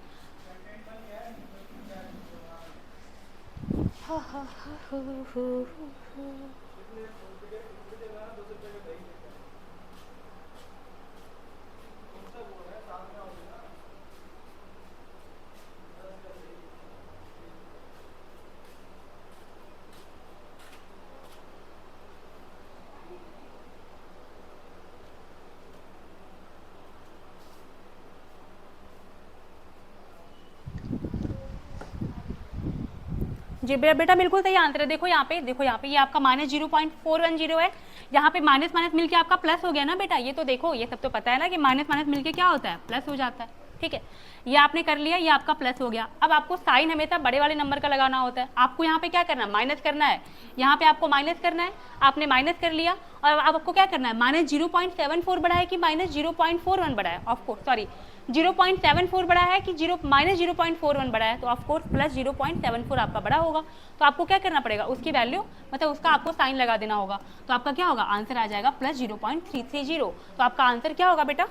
जी बेटा बिल्कुल सही आंसर है। देखो यहाँ पे, देखो यहाँ पे ये आपका -0.410 है, यहाँ पे माइनस माइनस मिलके आपका प्लस हो गया ना बेटा। ये तो देखो, ये सब तो पता है ना कि माइनस माइनस मिलके क्या होता है, प्लस हो जाता है। ठीक है, ये आपने कर लिया, ये आपका प्लस हो गया। अब आपको साइन हमेशा बड़े वाले नंबर का लगाना होता है। आपको यहाँ पे क्या करना है, माइनस करना है। यहाँ पे आपको माइनस करना है, आपने माइनस कर लिया। और अब आपको क्या करना है, -0.74 बढ़ा है कि -0.41 बढ़ा है, ऑफकोर्स सॉरी 0.74 बढ़ा है कि -0.41 बढ़ा है, तो ऑफकोर्स प्लस 0.74 आपका बड़ा होगा। तो आपको क्या करना पड़ेगा, उसकी वैल्यू मतलब उसका आपको साइन लगा देना होगा। तो आपका क्या होगा, आंसर आ जाएगा +0.330। तो आपका आंसर क्या होगा बेटा,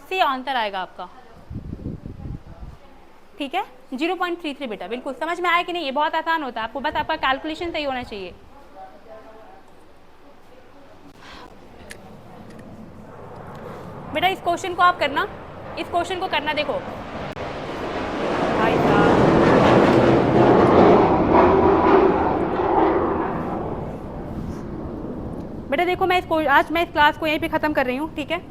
सी आंसर आएगा आपका। ठीक है, 0.33 बेटा। बिल्कुल समझ में आया कि नहीं, ये बहुत आसान होता है, आपको बस आपका कैलकुलेशन सही होना चाहिए। बेटा इस क्वेश्चन को आप करना, इस क्वेश्चन को करना। देखो बेटा देखो, आज मैं इस क्लास को यहीं पे ख़त्म कर रही हूँ। ठीक है,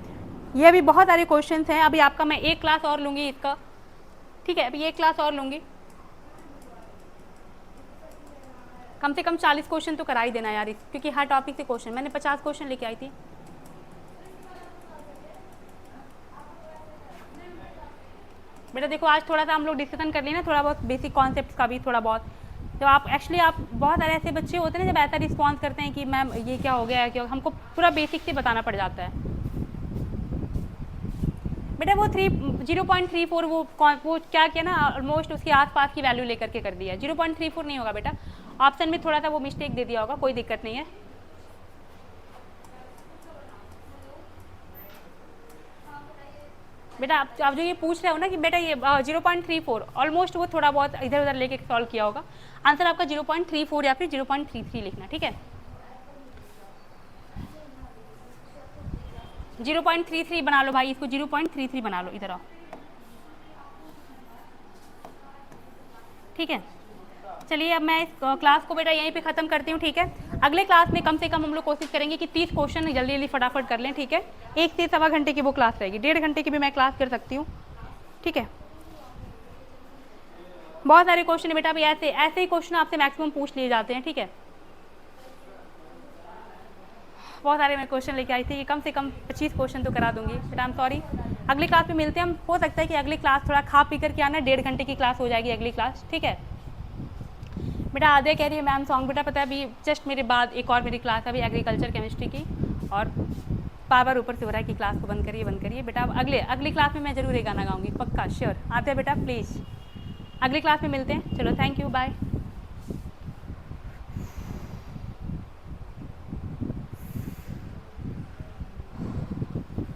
ये अभी बहुत सारे क्वेश्चंस हैं, अभी आपका मैं एक क्लास और लूँगी इसका। ठीक है, अभी एक क्लास और लूँगी, कम से कम 40 क्वेश्चन तो करा ही देना यार, क्योंकि हर टॉपिक से क्वेश्चन, मैंने 50 क्वेश्चन लेके आई थी। बेटा देखो आज थोड़ा सा हम लोग डिस्कशन कर लिए ना, थोड़ा बहुत बेसिक कॉन्सेप्ट्स का भी थोड़ा बहुत। तो आप एक्चुअली आप बहुत सारे ऐसे बच्चे होते हैं ना, जब ऐसा रिस्पॉन्स करते हैं कि मैम ये क्या हो गया है, क्या हमको पूरा बेसिक से बताना पड़ जाता है। बेटा वो 0.34 वो क्या किया ना, ऑलमोस्ट उसके आसपास की वैल्यू लेकर के कर दिया। 0.34 नहीं होगा बेटा, ऑप्शन में थोड़ा सा वो मिस्टेक दे दिया होगा, कोई दिक्कत नहीं है। बेटा आप जो ये पूछ रहे हो ना कि बेटा ये 0.34 ऑलमोस्ट वो थोड़ा बहुत इधर उधर लेके सॉल्व किया होगा। आंसर आपका 0.34 या फिर 0.33 लिखना। ठीक है, 0.33 बना लो भाई, इसको 0.33 बना लो, इधर आओ। ठीक है, चलिए अब मैं इस क्लास को बेटा यहीं पे ख़त्म करती हूँ। ठीक है, अगले क्लास में कम से कम हम लोग कोशिश करेंगे कि 30 क्वेश्चन जल्दी जल्दी फटाफट कर लें। ठीक है, 1 से सवा घंटे की वो क्लास रहेगी, 1.5 घंटे की भी मैं क्लास कर सकती हूँ। ठीक है, बहुत सारे क्वेश्चन है बेटा, अभी ऐसे ही क्वेश्चन आपसे मैक्सिमम पूछ लिए जाते हैं। ठीक है, बहुत सारे मैं क्वेश्चन लेके आई थी, ये कम से कम 25 क्वेश्चन तो करा दूंगी बेटा। आई एम सॉरी, अगली क्लास में मिलते हैं हम। हो सकता है कि अगली क्लास थोड़ा खा पी करके आना, 1.5 घंटे की क्लास हो जाएगी अगली क्लास। ठीक है बेटा, आधे कह रही है मैम सॉन्ग। बेटा पता है अभी जस्ट मेरे बाद एक और मेरी क्लास है अभी एग्रीकल्चर केमिस्ट्री की, और बार ऊपर से हो रहा है कि क्लास को बंद करिए बेटा। अब अगली क्लास में मैं ज़रूर ये गाना गाऊंगी, पक्का श्योर। आते हैं बेटा प्लीज़, अगली क्लास में मिलते हैं। चलो थैंक यू, बाय।